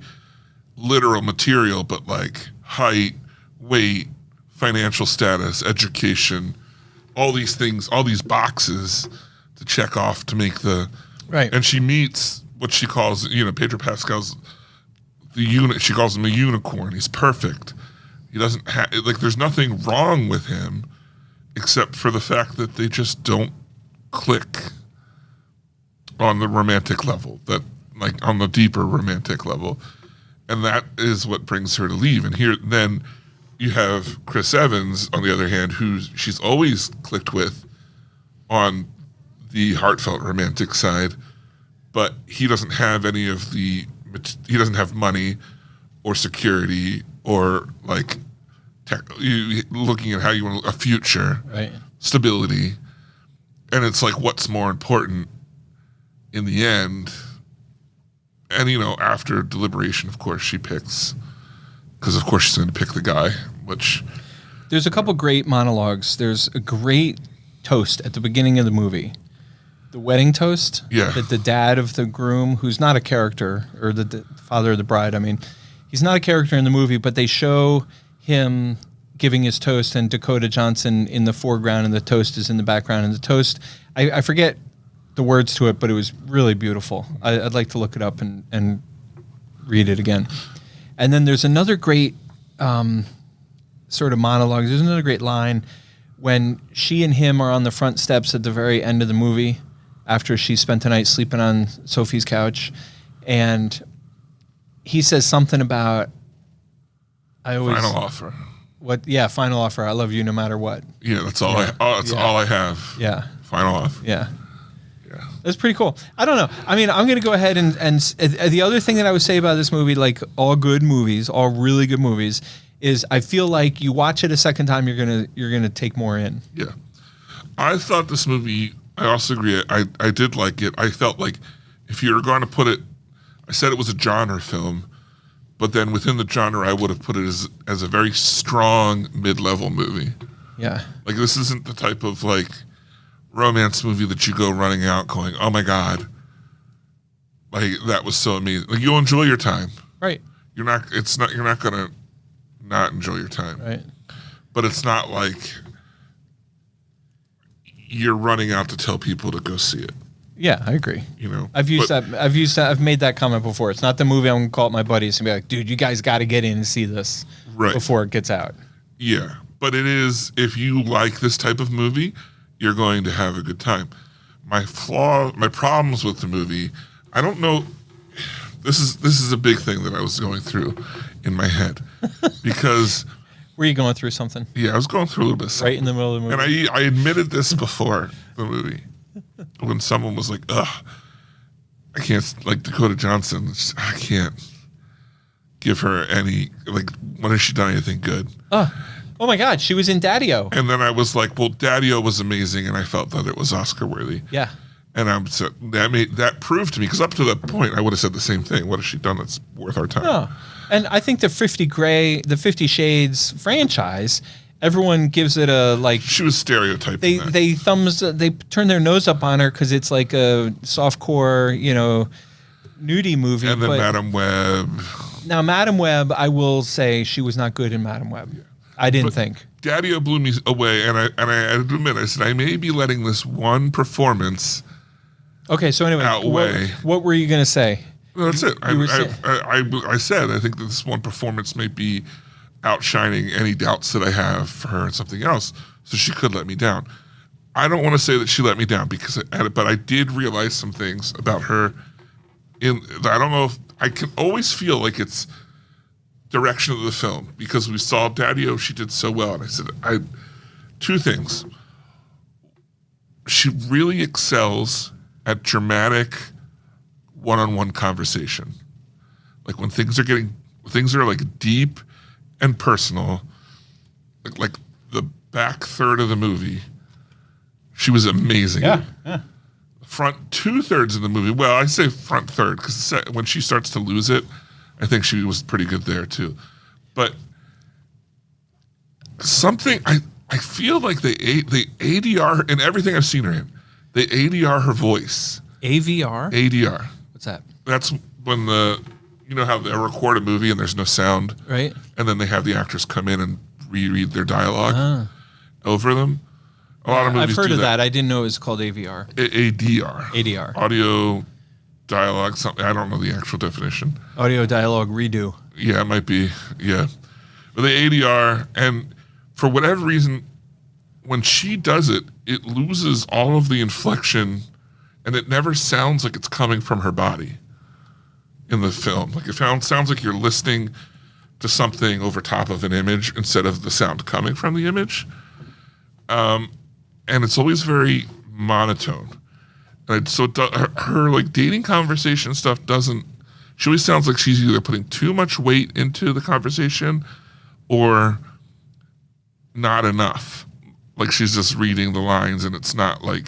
literal material, but like height, weight, financial status, education, all these things, all these boxes to check off to make the Right. And she meets what she calls, Pedro Pascal's she calls him a unicorn. He's perfect. He doesn't have, there's nothing wrong with him except for the fact that they just don't click on the romantic level, on the deeper romantic level. And that is what brings her to leave. And then you have Chris Evans, on the other hand, who she's always clicked with on the heartfelt romantic side, but he doesn't have he doesn't have money or security or looking at how you want a future, Right. stability. And it's like, what's more important in the end? And, after deliberation, of course, she picks, because of course she's going to pick the guy, which... There's a couple great monologues. There's a great toast at the beginning of the movie. The wedding toast. Yeah. That the dad of the groom, who's not a character, or the father of the bride, he's not a character in the movie, but they show him giving his toast and Dakota Johnson in the foreground and the toast is in the background. And the toast, I forget the words to it, but it was really beautiful. I'd like to look it up and read it again. And then there's another great sort of monologue. There's another great line when she and him are on the front steps at the very end of the movie after she spent the night sleeping on Sophie's couch. And he says something about, Final offer. What? Yeah, final offer. I love you no matter what. Yeah, that's all all I have. Yeah. Final offer. Yeah. Yeah. That's pretty cool. I don't know. I'm going to go ahead and the other thing that I would say about this movie, like all good movies, all really good movies, is I feel like you watch it a second time, you're gonna take more in. Yeah. I thought this movie, I also agree, I did like it. I felt like if you were going to put it, I said it was a genre film, but then within the genre, I would have put it as a very strong mid-level movie. Yeah. Like, this isn't the type of romance movie that you go running out going, oh my God, that was so amazing. Like, you'll enjoy your time. Right. You're not gonna not enjoy your time. Right. But it's not like you're running out to tell people to go see it. Yeah, I agree. I've made that comment before. It's not the movie I'm gonna call up my buddies and be like, dude, you guys got to get in and see this before it gets out. Yeah, but it is, if you like this type of movie, you're going to have a good time. My problems with the movie, I don't know. This is a big thing that I was going through in my head because. Were you going through something? Yeah, I was going through a little bit of something. Right in the middle of the movie. And I admitted this before the movie when someone was like, ugh, I can't, Dakota Johnson, I can't give her any, when has she done anything good? Oh my God, she was in Daddy-O. And then I was like, well, Daddy-O was amazing, and I felt that it was Oscar worthy. Yeah. And that proved to me, because up to that point, I would have said the same thing. What has she done that's worth our time? No. And I think the 50 Shades franchise everyone gives it a like. She was stereotyping that. They turn their nose up on her because it's like a softcore, nudie movie. And then but Madam Web. now, Madam Web, I will say she was not good in Madam Web. I didn't think. Daddy-O blew me away, and I had to admit, I said, I may be letting this one performance Okay, so anyway, outweigh. what were you going to say? No, that's it. You were I said I think that this one performance may be outshining any doubts that I have for her and something else, so she could let me down. I don't want to say that she let me down but I did realize some things about her. I don't know if I can always feel like it's direction of the film because we saw Daddy-O, she did so well, and I said, two things. She really excels at dramatic one-on-one conversation. Like when things are like deep and personal, like the back third of the movie, she was amazing. Yeah. Front 2/3 of the movie, well, I say front third because when she starts to lose it, I think she was pretty good there too. But something, I feel like they ADR, in everything I've seen her in, they ADR her voice. AVR? ADR. What's that? That's when how they record a movie and there's no sound. Right. And then they have the actors come in and reread their dialogue over them. A lot of movies I've heard do of that. I didn't know it was called AVR. ADR. ADR. Audio dialogue, something. I don't know the actual definition. Audio dialogue redo. Yeah, it might be. Yeah. But the ADR, and for whatever reason, when she does it, it loses all of the inflection and it never sounds like it's coming from her body in the film. Like it sounds like you're listening to something over top of an image instead of the sound coming from the image. And it's always very monotone. And her like dating conversation stuff she always sounds like she's either putting too much weight into the conversation or not enough. Like she's just reading the lines and it's not like,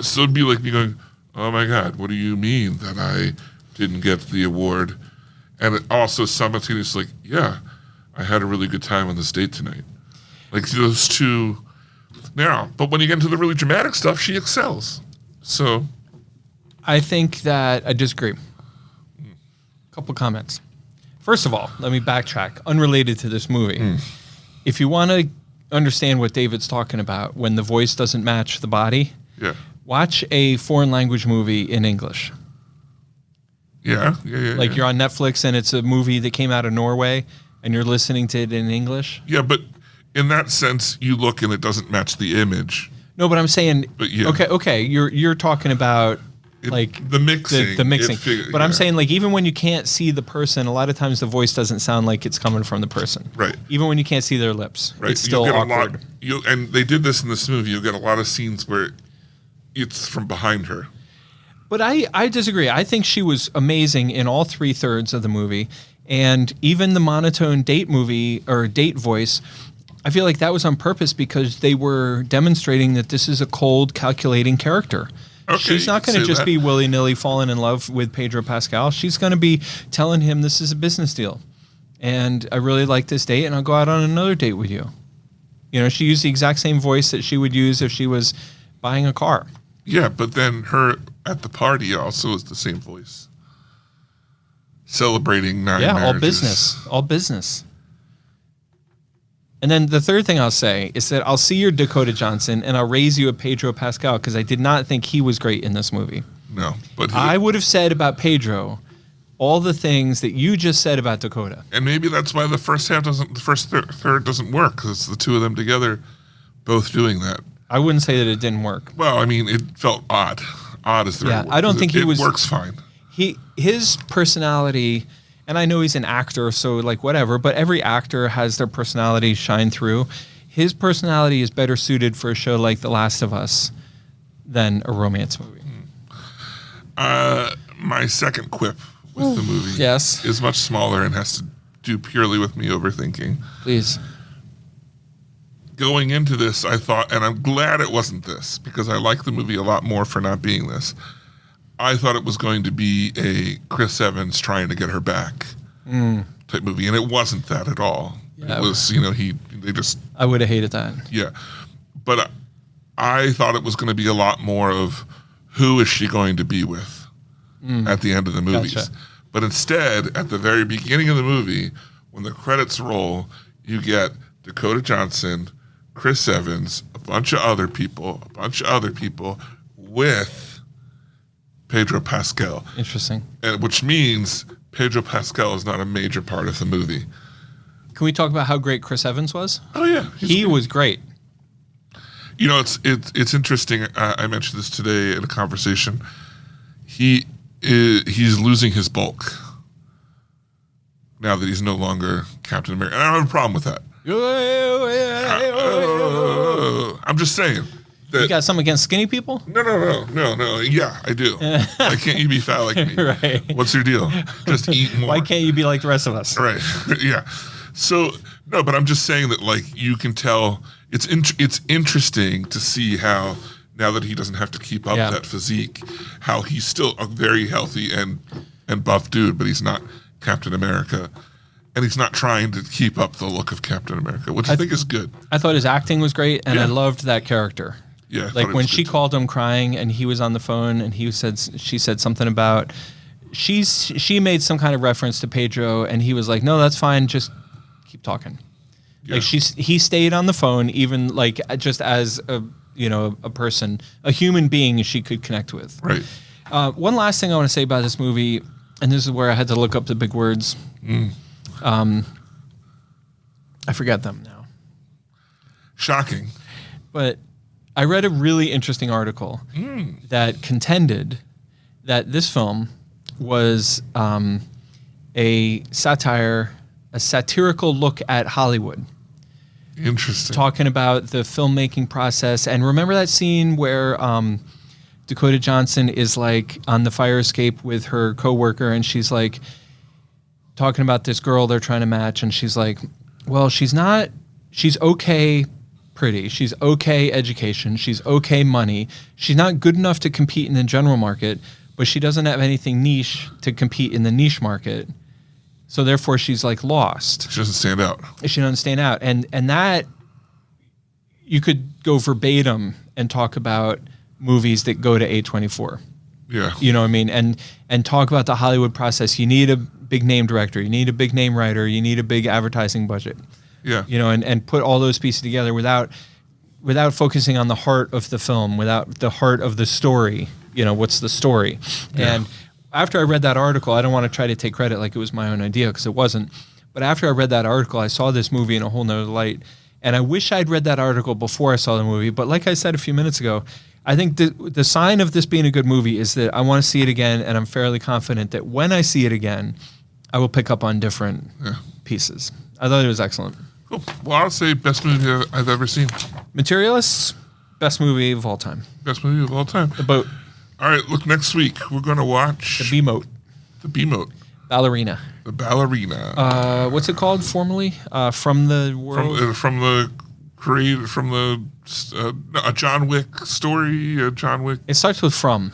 so it'd be like me going, oh my God, what do you mean that I didn't get the award? And it also simultaneously like, yeah, I had a really good time on this date tonight. Like those two. Now, but when you get into the really dramatic stuff, she excels. So, I think that I disagree. Couple comments. First of all, let me backtrack. Unrelated to this movie. If you want to understand what David's talking about, when the voice doesn't match the body, watch a foreign language movie in English. Yeah. Like you're on Netflix and it's a movie that came out of Norway and you're listening to it in English. Yeah, but in that sense, you look and it doesn't match the image. No, but I'm saying, But yeah. okay, you're talking about like the mixing. the mixing. But I'm saying like even when you can't see the person, a lot of times the voice doesn't sound like it's coming from the person. Right. Even when you can't see their lips, right. it's still get awkward. And they did this in this movie. You'll get a lot of scenes where it's from behind her. But I disagree. I think she was amazing in all 3/3 of the movie, and even the monotone date movie or date voice. I feel like that was on purpose because they were demonstrating that this is a cold, calculating character. Okay, She's not going to say just that. be willy-nilly falling in love with Pedro Pascal. She's going to be telling him this is a business deal. And I really like this date, and I'll go out on another date with you. She used the exact same voice that she would use if she was buying a car. Yeah, but then her at the party also is the same voice. Celebrating 9 marriages. All business. And then the third thing I'll say is that I'll see your Dakota Johnson and I'll raise you a Pedro Pascal because I did not think he was great in this movie. No, but I would have said about Pedro all the things that you just said about Dakota. and maybe that's why the first third doesn't work because it's the two of them together, both doing that. I wouldn't say that it didn't work. Well, I mean, it felt odd. Odd is the right word. I don't think it he was. works fine. His personality, and I know he's an actor, so like whatever, but every actor has their personality shine through. His personality is better suited for a show like The Last of Us than a romance movie. My second quip with the movie Yes. is much smaller and has to do purely with me overthinking. Please. Going into this, I thought, and I'm glad it wasn't this, because I like the movie a lot more for not being this. I thought it was going to be a Chris Evans trying to get her back type movie, and it wasn't that at all. Yeah. It was, they just, I would have hated that. yeah. But I thought it was going to be a lot more of who is she going to be with at the end of the movies. Gotcha. But instead, at the very beginning of the movie, when the credits roll, you get Dakota Johnson, Chris Evans, a bunch of other people with Pedro Pascal. Interesting. And which means Pedro Pascal is not a major part of the movie. Can we talk about how great Chris Evans was? Oh yeah, He was great. It's interesting. I mentioned this today in a conversation. He's losing his bulk now that he's no longer Captain America. And I don't have a problem with that. I'm just saying. You got something against skinny people? No. Yeah, I do. Why can't you be fat like me? Right. What's your deal? Just eat more. Why can't you be like the rest of us? Right. Yeah. So no, but I'm just saying that like you can tell it's interesting to see how now that he doesn't have to keep up that physique, how he's still a very healthy and buff dude, but he's not Captain America. And he's not trying to keep up the look of Captain America, which I think is good. I thought his acting was great, and I Yeah. loved that character. Yeah, I thought like it when was she good, too. called him crying, and he was on the phone, and she said something about she made some kind of reference to Pedro, and he was like, "No, that's fine, just keep talking." Yeah. Like he stayed on the phone, even like just as a person, a human being she could connect with. Right. One last thing I want to say about this movie, and this is where I had to look up the big words. I forget them now. Shocking. But I read a really interesting article that contended that this film was a satirical look at Hollywood, Interesting. talking about the filmmaking process. And remember that scene where Dakota Johnson is like on the fire escape with her coworker, and she's like talking about this girl they're trying to match, and she's like, well, she's okay pretty, she's okay education, she's okay money, she's not good enough to compete in the general market, but she doesn't have anything niche to compete in the niche market, so therefore she's like lost. She doesn't stand out. She doesn't stand out. And that you could go verbatim and talk about movies that go to A24. Yeah. You know what I mean? And talk about the Hollywood process. You need a big name director, you need a big name writer, you need a big advertising budget. Yeah. And put all those pieces together without focusing on the heart of the film, without the heart of the story. What's the story? Yeah. And after I read that article, I don't want to try to take credit like it was my own idea, because it wasn't. But after I read that article, I saw this movie in a whole nother light. And I wish I'd read that article before I saw the movie. But like I said a few minutes ago, I think the sign of this being a good movie is that I want to see it again, and I'm fairly confident that when I see it again, I will pick up on different pieces. I thought it was excellent. Cool. Well, I'll say best movie I've ever seen. Materialists, best movie of all time. Best movie of all time. The Boat. All right, look, next week we're going to watch The B-Mote. The B-Mote. Ballerina. The Ballerina. What's it called formally? From the world? From the creator, from the a John Wick story. John Wick. It starts with from.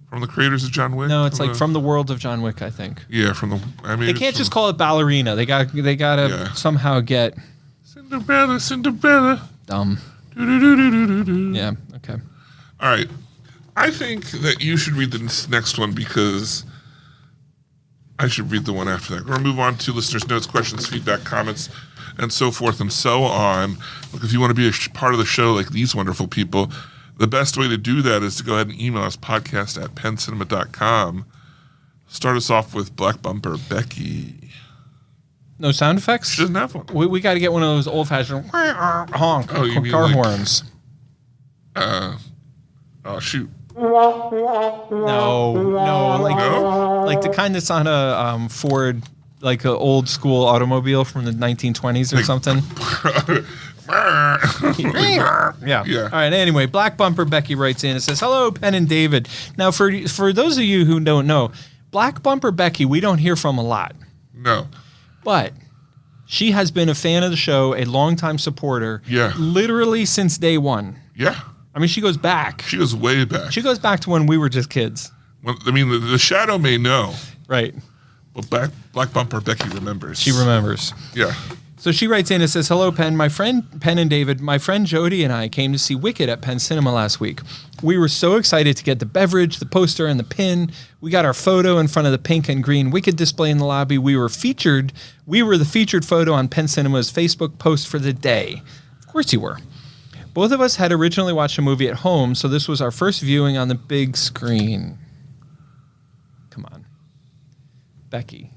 From the creators of John Wick. No, it's like from the world of John Wick, I think. Yeah, from the. I mean, They can't just call it ballerina. They gotta somehow get Cinderella. dumb. Do-do-do-do-do-do. Yeah. Okay. All right. I think that you should read the next one because I should read the one after that. We're going to move on to listeners' notes, questions, feedback, comments, and so forth and so on. Look, if you want to be a part of the show like these wonderful people, the best way to do that is to go ahead and email us, podcast@pencinema.com. Start us off with Black Bumper Becky. No sound effects? She doesn't have one. We got to get one of those old-fashioned honk you mean car like- horns. Oh, shoot. No, like the kind that's on a Ford, like an old school automobile from the 1920s or something. Yeah. All right. Anyway, Black Bumper Becky writes in and says, "Hello, Penn and David. Now, for those of you who don't know, Black Bumper Becky, we don't hear from a lot, No. but she has been a fan of the show, a longtime supporter. Yeah. Literally since day one. Yeah. I mean, she goes back. She goes way back. She goes back to when we were just kids. Well, I mean, the shadow may know, Right. but Black Bumper Becky remembers. She remembers. Yeah. So she writes in and says, "Hello, Penn. My friend Penn and David, my friend Jody and I came to see Wicked at Penn Cinema last week. We were so excited to get the beverage, the poster, and the pin. We got our photo in front of the pink and green Wicked display in the lobby. We were the featured photo on Penn Cinema's Facebook post for the day. Of course you were. Both of us had originally watched a movie at home, so this was our first viewing on the big screen." Come on. Becky.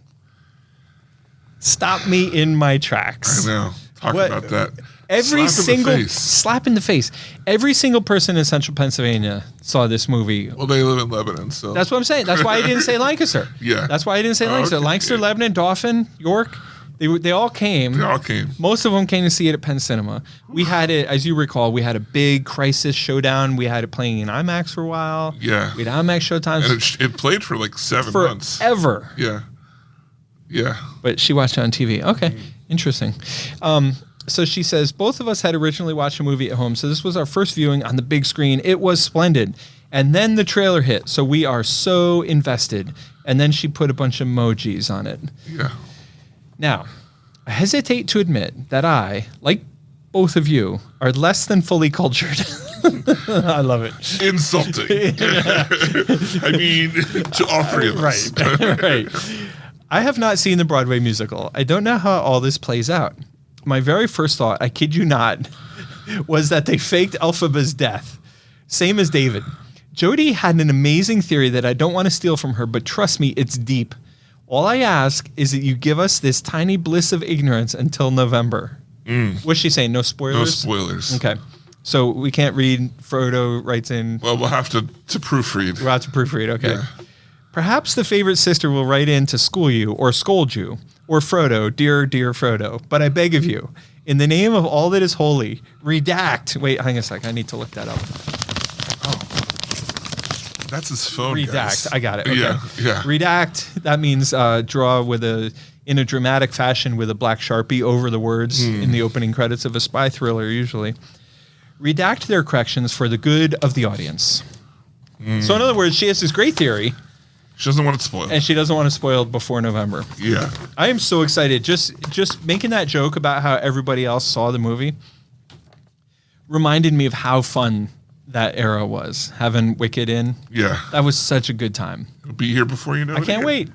Stop me in my tracks. I know. Talk What- about that. Every Slap in the single face. slap in the face. Every single person in Central Pennsylvania saw this movie. Well, they live in Lebanon, so That's what I'm saying. That's why I didn't say Lancaster. Yeah. That's why I didn't say Lancaster. Okay. Lancaster, Lebanon, Dauphin, York. They all came. they all came. Most of them came to see it at Penn Cinema. We had it, as you recall, we had a big Crisis showdown. We had it playing in IMAX for a while. Yeah. We had IMAX showtimes And it played for like 7 months. forever. Yeah. Yeah. But she watched it on TV. Okay, interesting. So she says, both of us had originally watched a movie at home, so this was our first viewing on the big screen. It was splendid. And then the trailer hit, so we are so invested. And then she put a bunch of emojis on it. Yeah. Now, I hesitate to admit that I, like both of you, are less than fully cultured. I love it. Insulting. I mean, to all three of us. Right. I have not seen the Broadway musical. I don't know how all this plays out. My very first thought, I kid you not, was that they faked Elphaba's death. Same as David. Jody had an amazing theory that I don't want to steal from her, but trust me, it's deep. All I ask is that you give us this tiny bliss of ignorance until November. What's she saying? No spoilers? No spoilers. Okay. So we can't read. Frodo writes in. Well, we'll have to proofread. We'll have to proofread. Okay. Yeah. Perhaps the favorite sister will write in to school you or scold you, or Frodo, dear Frodo. But I beg of you, in the name of all that is holy, redact. Wait, hang on a sec. I need to look that up. That's his phone. Redact. Guys. I got it. Okay. Yeah. Yeah. Redact. That means draw in a dramatic fashion with a black Sharpie over the words in the opening credits of a spy thriller, usually. Redact their corrections for the good of the audience. So in other words, she has this great theory, She doesn't want it spoiled. and she doesn't want to spoil it before November. Yeah. I am so excited. Just making that joke about how everybody else saw the movie reminded me of how fun that era was, having Wicked in. Yeah. That was such a good time. It'll be here before you know I it. can't again. wait.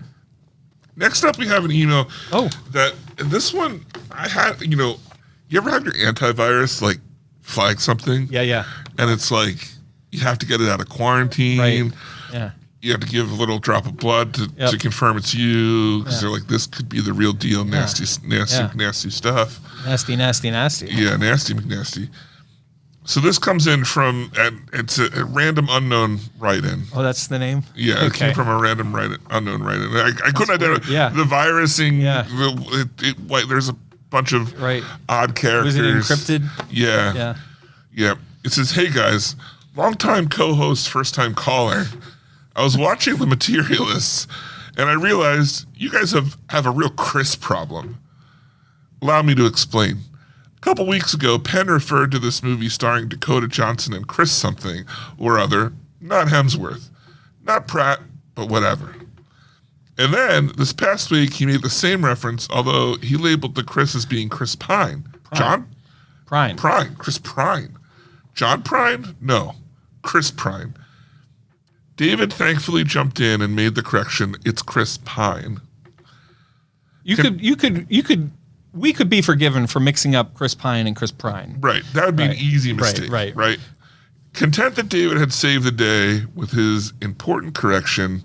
Next up, we have an email. Oh. That, and this one, I had, you ever have your antivirus, like, flag something? Yeah. And it's like, you have to get it out of quarantine. Right. Yeah. You have to give a little drop of blood to Yep. confirm it's you. Because Yeah. they're like, this could be the real deal. Nasty stuff. Nasty. Yeah, nasty McNasty. So this comes in from, it's a random unknown write-in. Oh, that's the name? Yeah, it came Okay. from a random unknown write-in. I couldn't identify Yeah. the virusing. Yeah. There's a bunch of Right. odd characters. Was it encrypted? Yeah. Yeah. It says, "Hey guys, long-time co-host, first-time caller. I was watching The Materialists, and I realized you guys have a real Chris problem. Allow me to explain. A couple weeks ago, Penn referred to this movie starring Dakota Johnson and Chris something or other, not Hemsworth, not Pratt, but whatever. And then, this past week, he made the same reference, although he labeled the Chris as being Chris Pine. John? Prime. Chris Prine. John Prine? No. Chris Prine. David thankfully jumped in and made the correction. It's Chris Pine. We could be forgiven for mixing up Chris Pine and Chris Prine. Right. That would be an Right. easy mistake. Right. Content that David had saved the day with his important correction,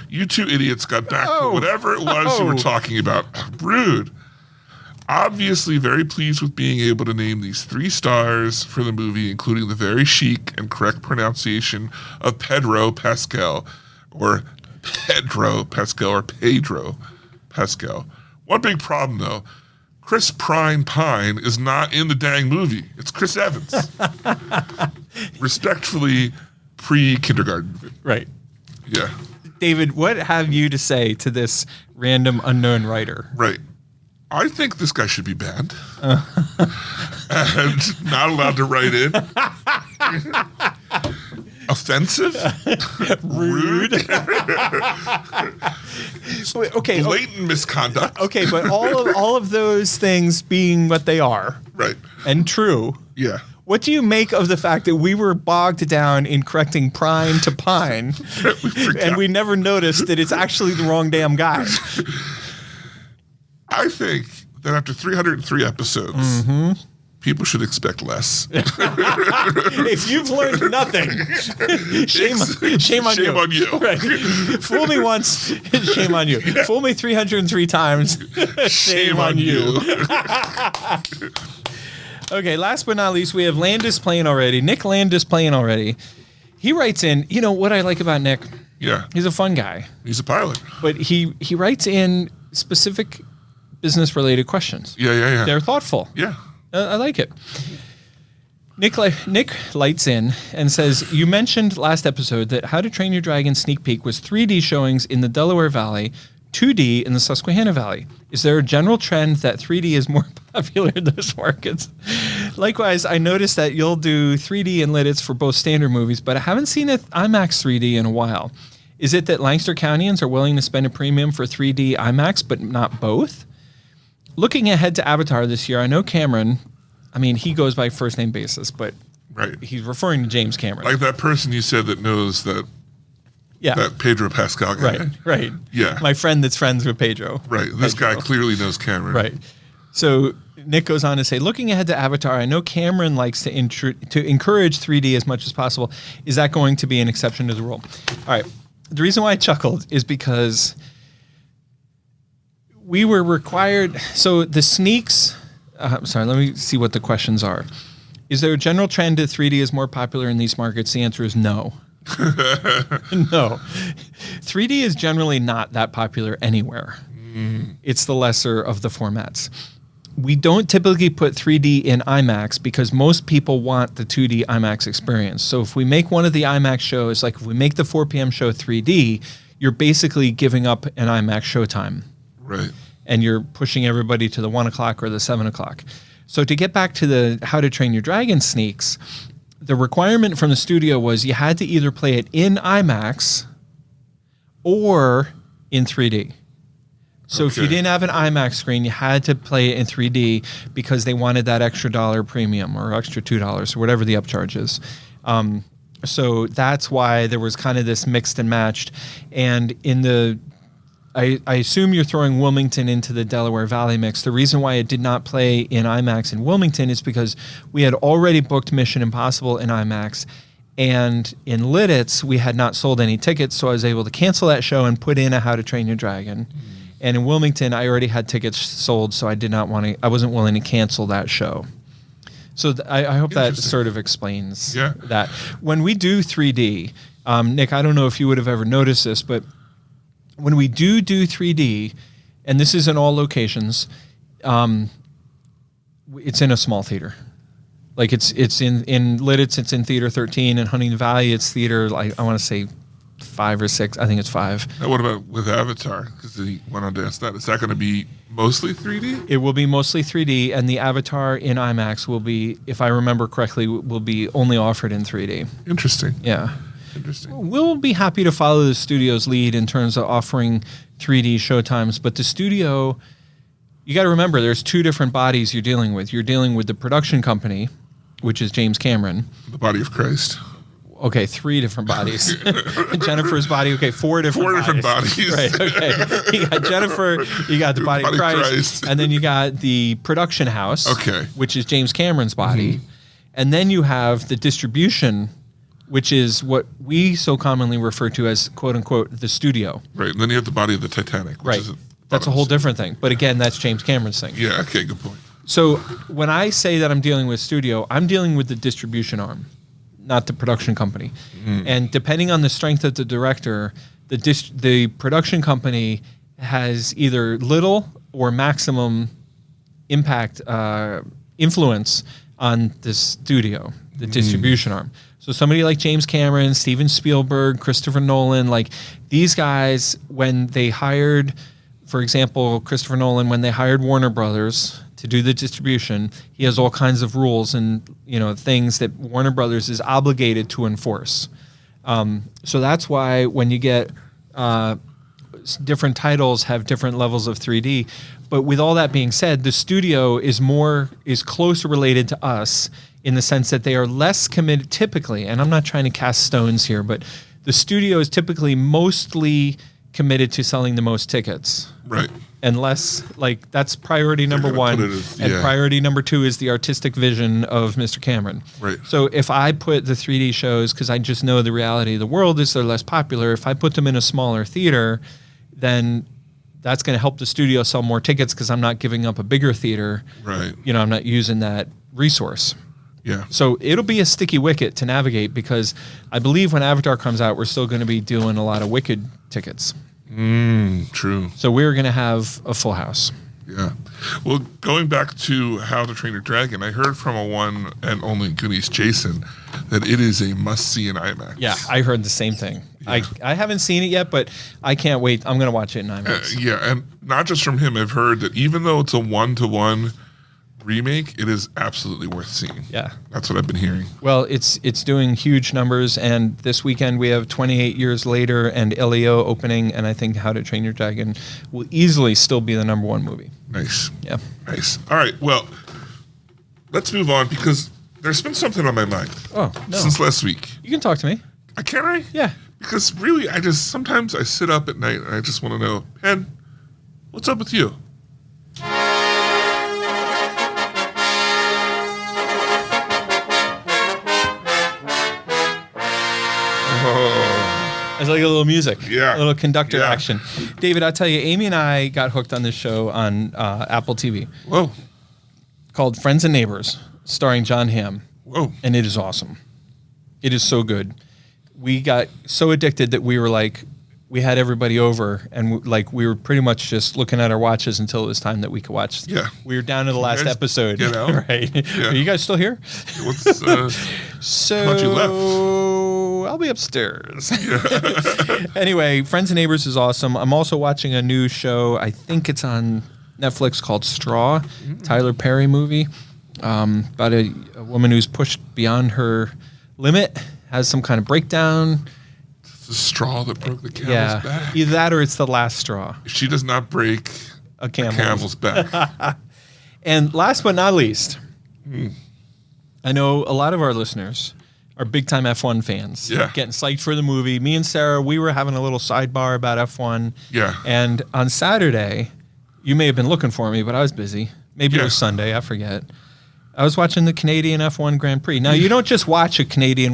you two idiots got back to whatever it was you were talking about. Rude. Obviously very pleased with being able to name these 3 stars for the movie, including the very chic and correct pronunciation of Pedro Pascal, or Pedro Pascal. One big problem, though. Chris Pine is not in the dang movie. It's Chris Evans. Respectfully, pre-kindergarten. Right. Yeah. David, what have you to say to this random unknown writer? Right. I think this guy should be banned and not allowed to write in. Offensive? Rude? Okay. Blatant misconduct? Okay, but all of those things being what they are, Right. and true. Yeah. What do you make of the fact that we were bogged down in correcting Prime to Pine, and we never noticed that it's actually the wrong damn guy? I think that after 303 episodes, people should expect less. If you've learned nothing, shame on you. Shame on you. Right. Fool me once, shame on you. Fool me 303 times, shame on you. Okay, last but not least, we have Landis playing already. Nick Landis playing already. He writes in, you know what I like about Nick? Yeah. He's a fun guy. He's a pilot. But he writes in specific business-related questions. Yeah. They're thoughtful. Yeah. I like it. Nick lights in and says, you mentioned last episode that How to Train Your Dragon sneak peek was 3D showings in the Delaware Valley, 2D in the Susquehanna Valley. Is there a general trend that 3D is more popular in those markets? Likewise, I noticed that you'll do 3D and Lidditz for both standard movies, but I haven't seen an IMAX 3D in a while. Is it that Lancaster Countyans are willing to spend a premium for 3D IMAX, but not both? Looking ahead to Avatar this year, I know Cameron, I mean, he goes by first name basis, but Right. he's referring to James Cameron. Like that person you said that knows that Pedro Pascal guy. Right. Yeah. My friend that's friends with Pedro. Right. This Pedro. guy clearly knows Cameron. Right. So Nick goes on to say, looking ahead to Avatar, I know Cameron likes to encourage 3D as much as possible. Is that going to be an exception to the rule? All right. The reason why I chuckled is because we were required. So the sneaks. Sorry, let me see what the questions are. Is there a general trend that 3D is more popular in these markets? The answer is no. No. 3D is generally not that popular anywhere. It's the lesser of the formats. We don't typically put 3D in IMAX because most people want the 2D IMAX experience. So if we make one of the IMAX shows, like if we make the 4 p.m. show 3D, you're basically giving up an IMAX showtime. Right. And you're pushing everybody to the 1 o'clock or the 7 o'clock. So to get back to the How to Train Your Dragon sneaks, the requirement from the studio was you had to either play it in IMAX or in 3D. So if you didn't have an IMAX screen, you had to play it in 3D because they wanted that extra $1 premium or extra $2 or whatever the upcharge is. So that's why there was kind of this mixed and matched. And in the I assume you're throwing Wilmington into the Delaware Valley mix. The reason why it did not play in IMAX in Wilmington is because we had already booked Mission Impossible in IMAX, and in Lidditz, we had not sold any tickets, so I was able to cancel that show and put in a How to Train Your Dragon. And in Wilmington, I already had tickets sold, so I wasn't willing to cancel that show. So I hope that sort of explains that. When we do 3D, Nick, I don't know if you would have ever noticed this, but when we do 3D, and this is in all locations, it's in a small theater. Like it's in Lidditz, it's in Theater 13. In Huntington Valley, it's theater, like I want to say 5 or 6. I think it's 5. Now what about with Avatar? Because he went on to ask that. Is that going to be mostly 3D? It will be mostly 3D, and the Avatar in IMAX will be, if I remember correctly, will be only offered in 3D. Interesting. Yeah. Interesting. We'll be happy to follow the studio's lead in terms of offering 3D showtimes, but the studio, you got to remember, there's 2 different bodies you're dealing with. You're dealing with the production company, which is James Cameron. The body of Christ. Okay, 3 different bodies. Jennifer's body. Okay, 4 different bodies. Right. Okay. You got Jennifer. You got the body of Christ, and then you got the production house. Okay. Which is James Cameron's body, and then you have the distribution, which is what we so commonly refer to as "quote unquote" the studio. Right. And then you have the body of the Titanic. Which is That's a whole different thing. But again, that's James Cameron's thing. Yeah. Okay. Good point. So when I say that I'm dealing with studio, I'm dealing with the distribution arm, not the production company. And depending on the strength of the director, the production company has either little or maximum impact influence on the studio, the distribution arm. So somebody like James Cameron, Steven Spielberg, Christopher Nolan, like these guys, when they hired, for example, Christopher Nolan, when they hired Warner Brothers to do the distribution, he has all kinds of rules and things that Warner Brothers is obligated to enforce. So that's why when you get different titles have different levels of 3D. But with all that being said, the studio is closer related to us in the sense that they are less committed typically, and I'm not trying to cast stones here, but the studio is typically mostly committed to selling the most tickets. Right. And less, like, that's priority number gonna one. put it as- and yeah. priority number two is the artistic vision of Mr. Cameron. Right. So if I put the 3D shows, because I just know the reality of the world is they're less popular, if I put them in a smaller theater, then that's going to help the studio sell more tickets because I'm not giving up a bigger theater. Right. You know, I'm not using that resource. Yeah. So it'll be a sticky wicket to navigate because I believe when Avatar comes out, we're still going to be doing a lot of Wicked tickets. True. So we're going to have a full house. Yeah. Well, going back to How to Train Your Dragon, I heard from a one and only Goonies Jason that it is a must-see in IMAX. Yeah, I heard the same thing. I haven't seen it yet, but I can't wait. I'm going to watch it in IMAX. Yeah, and not just from him, I've heard that even though it's a one-to-one remake, it is absolutely worth seeing. Yeah. That's what I've been hearing. Well, it's doing huge numbers, and this weekend we have 28 Years Later and LEO opening, and I think How to Train Your Dragon will easily still be the #1 movie. Nice. Yeah. Nice. All right, well, let's move on because there's been something on my mind Oh, no. since last week. You can talk to me. Can I? Yeah. Because really, sometimes I sit up at night and I just want to know, Pen, what's up with you? It's like a little music. Yeah. A little conductor Yeah. action. David, I'll tell you, Amy and I got hooked on this show on Apple TV Whoa. called Friends and Neighbors, starring John Hamm. Whoa. And it is awesome. It is so good. We got so addicted that we were like, we had everybody over, and we were pretty much just looking at our watches until it was time that we could watch. Yeah. We were down to the last guys episode. get out? Right. Yeah. Are you guys still here? What's So How'd you left? I'll be upstairs. Anyway, Friends and Neighbors is awesome. I'm also watching a new show. I think it's on Netflix called Straw, Tyler Perry movie about a woman who's pushed beyond her limit, has some kind of breakdown. the straw that broke the camel's back? Either that or it's the last straw. If she does not break A the camel's back. And last but not least, I know a lot of our listeners are big time F1 fans. Yeah. Getting psyched for the movie. Me and Sarah, we were having a little sidebar about F1. Yeah. And on Saturday, you may have been looking for me, but I was busy. Maybe it Yeah. was Sunday, I forget. I was watching the Canadian F1 Grand Prix. Now, you don't just watch a Canadian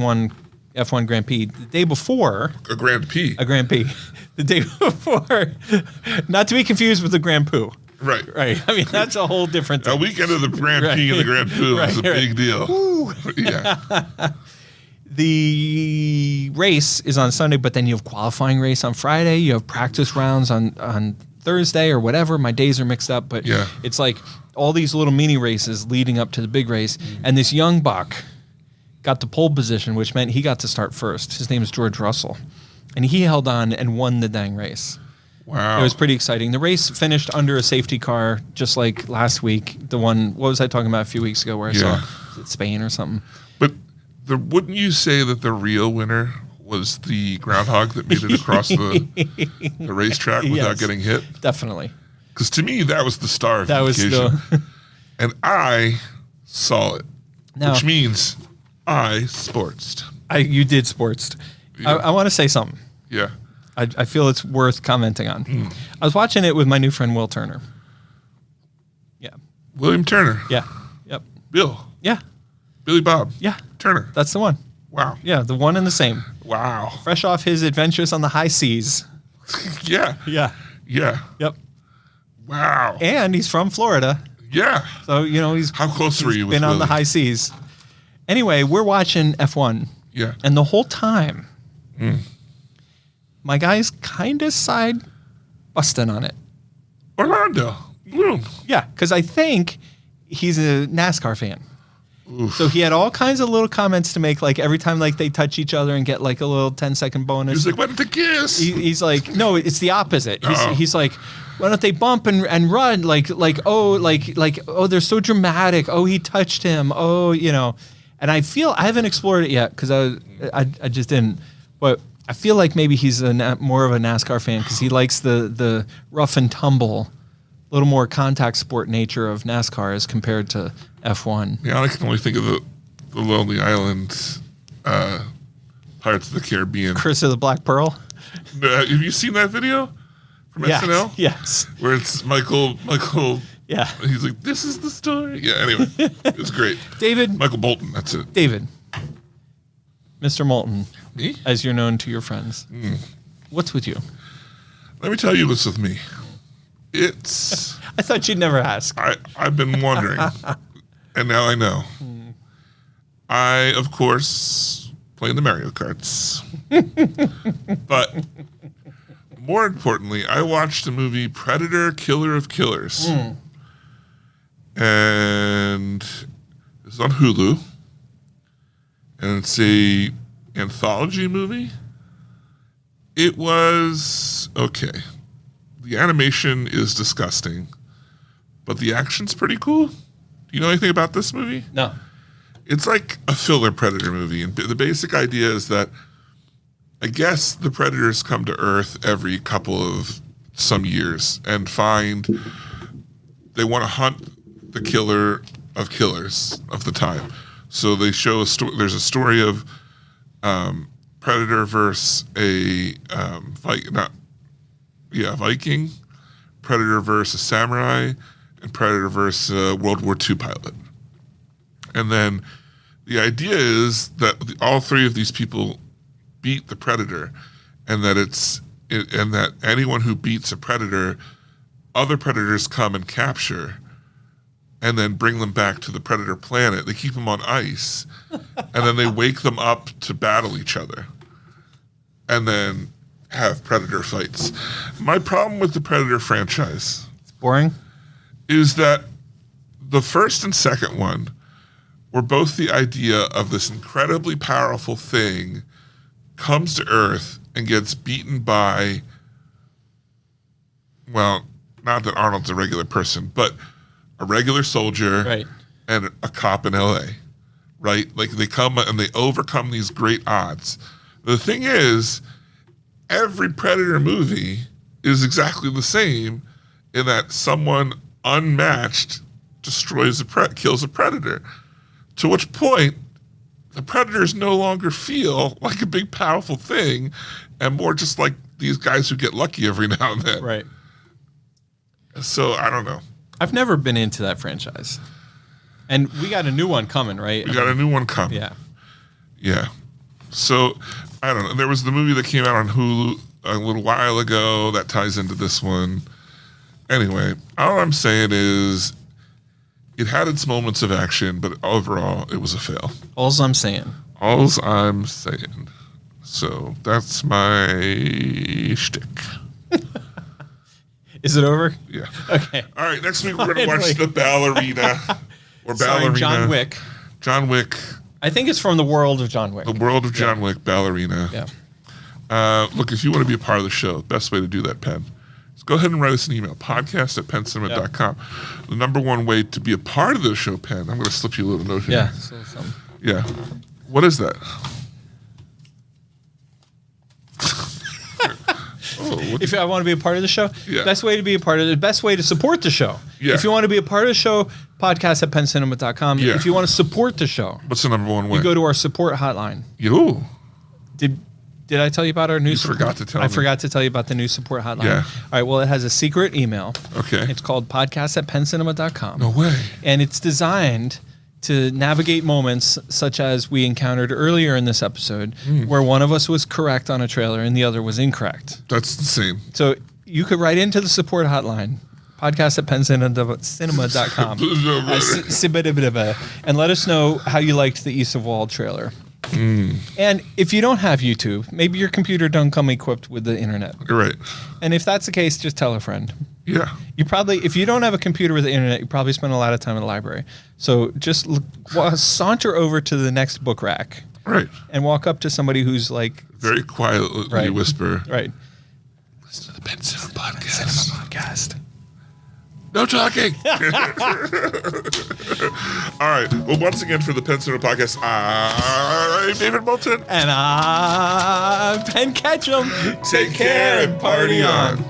F1 Grand Prix. The day before, A Grand P. a Grand Prix. The day before, not to be confused with the Grand Poo. Right. Right. I mean, that's a whole different A thing. weekend of the Grand P and the Grand Poo is a Right, right. big deal. Yeah. The race is on Sunday, but then you have qualifying race on Friday. You have practice rounds on Thursday or whatever. My days are mixed up, but Yeah. it's like all these little mini races leading up to the big race. And this young buck got the pole position, which meant he got to start first. His name is George Russell. And he held on and won the dang race. Wow. It was pretty exciting. The race finished under a safety car, just like last week. The one, what was I talking about a few weeks ago where I saw was it Spain or something? But wouldn't you say that the real winner was the groundhog that made it across the racetrack without Yes. getting hit? Definitely. Because to me, that was the star of That the was occasion. And I saw it, Now, which means I sportsed. you did sports. Yeah. I want to say something. Yeah. I feel it's worth commenting on. I was watching it with my new friend Will Turner. Yeah. William Turner. Yeah. Yep. Bill. Yeah. Billy Bob. Yeah. Turner. That's the one. Wow. Yeah. The one and the same. Wow. Fresh off his adventures on the high seas. Yeah. Yeah. Yeah. Yep. Wow. And he's from Florida. Yeah. So, he's How close were you with been on the Willie? high seas. Anyway, we're watching F1. Yeah. And the whole time, my guy's kind of side busting on it. Orlando. Bloom. Yeah, because I think he's a NASCAR fan. So he had all kinds of little comments to make, like every time like they touch each other and get like a little 10-second bonus. He's like, why didn't they kiss? He's like, no, it's the opposite. Uh-oh. He's like, why don't they bump and run? Like oh, they're so dramatic. Oh, he touched him. Oh, And I haven't explored it yet because I just didn't. But I feel like maybe he's more of a NASCAR fan because he likes the rough and tumble, a little more contact sport nature of NASCAR as compared to F1. Yeah, I can only think of the Lonely Island Pirates of the Caribbean. Chris of the Black Pearl. Have you seen that video from SNL? Yes. Where it's Michael. Yeah. He's like, this is the story. Yeah, anyway. It was great. David. Michael Bolton, that's it. David. Mr. Moulton. Me? As you're known to your friends. What's with you? Let me tell you what's with me. It's... I thought you'd never ask. I've been wondering. And now I know. I, of course, play the Mario Karts. But more importantly, I watched the movie Predator, Killer of Killers. And it's on Hulu. And it's a anthology movie. It was okay. The animation is disgusting, but the action's pretty cool. Do you know anything about this movie? No. It's like a filler Predator movie. And the basic idea is that I guess the Predators come to Earth every couple of some years and they want to hunt the killer of killers of the time. So they show there's a story of Predator versus a Viking, Predator versus a samurai, and Predator versus a World War II pilot. And then the idea is that all three of these people beat the Predator, and that anyone who beats a Predator, other Predators come and capture, and then bring them back to the Predator planet. They keep them on ice, and then they wake them up to battle each other, and then have Predator fights. My problem with the Predator franchise, It's boring. is that the first and second one were both the idea of this incredibly powerful thing comes to Earth and gets beaten by, well, not that Arnold's a regular person, but a regular soldier Right. and a cop in LA, right? Like they come and they overcome these great odds. The thing is, every Predator movie is exactly the same in that someone unmatched kills a Predator. To which point, the Predators no longer feel like a big, powerful thing and more just like these guys who get lucky every now and then. Right. So, I don't know. I've never been into that franchise. And we got a new one coming, right? We got a new one coming. Yeah. Yeah. So, I don't know. There was the movie that came out on Hulu a little while ago that ties into this one. Anyway, all I'm saying is it had its moments of action, but overall, it was a fail. All's I'm saying. All's I'm saying. So that's my shtick. Is it over? Yeah. Okay. All right. Next week we're going to watch The Ballerina or Starring Ballerina. John Wick. John Wick. I think it's from the world of John Wick. The world of John Wick. Ballerina. Yeah. Look, if you want to be a part of the show, best way to do that, Penn, is go ahead and write us an email, podcast@penncinema.com. Yeah. The number one way to be a part of the show, Penn, I'm going to slip you a little note here. Yeah. So, something. Yeah. What is that? If I want to be a part of the show, Yeah. best way to support the show. Yeah. If you want to be a part of the show, podcast@penncinema.com. Yeah. If you want to support the show, What's the number one way? you go to our support hotline. Yo. Did I tell you about our new support? forgot to tell I me. forgot to tell you about the new support hotline. Yeah. All right, well, it has a secret email. Okay. It's called podcast@penncinema.com. No way. And it's designed to navigate moments such as we encountered earlier in this episode where one of us was correct on a trailer and the other was incorrect. That's insane. So you could write into the support hotline, podcast@penncinema.com, and let us know how you liked the East of Wall trailer. And if you don't have YouTube, maybe your computer don't come equipped with the internet. You're right. And if that's the case, just tell a friend. Yeah. You probably, if you don't have a computer with the internet, you probably spend a lot of time in the library. So just saunter over to the next book rack Right. and walk up to somebody who's like, Very quietly Right. whisper. right, Listen to the Penn Cinema podcast. podcast. No talking. All right. Well, once again, for the Penn Cinema Podcast, I'm David Moulton. And I'm Penn Ketchum. Take care and party on.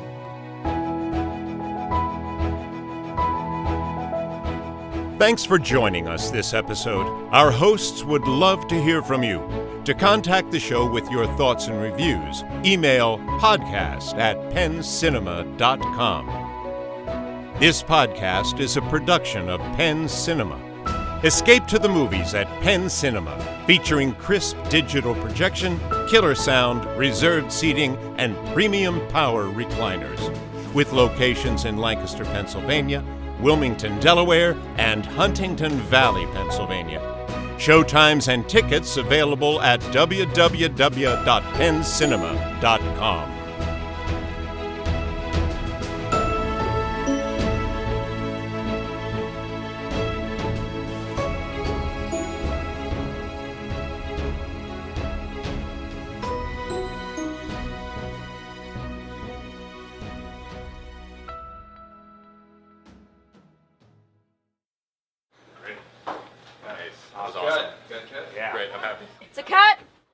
Thanks for joining us this episode. Our hosts would love to hear from you. To contact the show with your thoughts and reviews, email podcast@penncinema.com. This podcast is a production of Penn Cinema. Escape to the movies at Penn Cinema, featuring crisp digital projection, killer sound, reserved seating, and premium power recliners. With locations in Lancaster, Pennsylvania, Wilmington, Delaware, and Huntington Valley, Pennsylvania. Showtimes and tickets available at www.penncinema.com.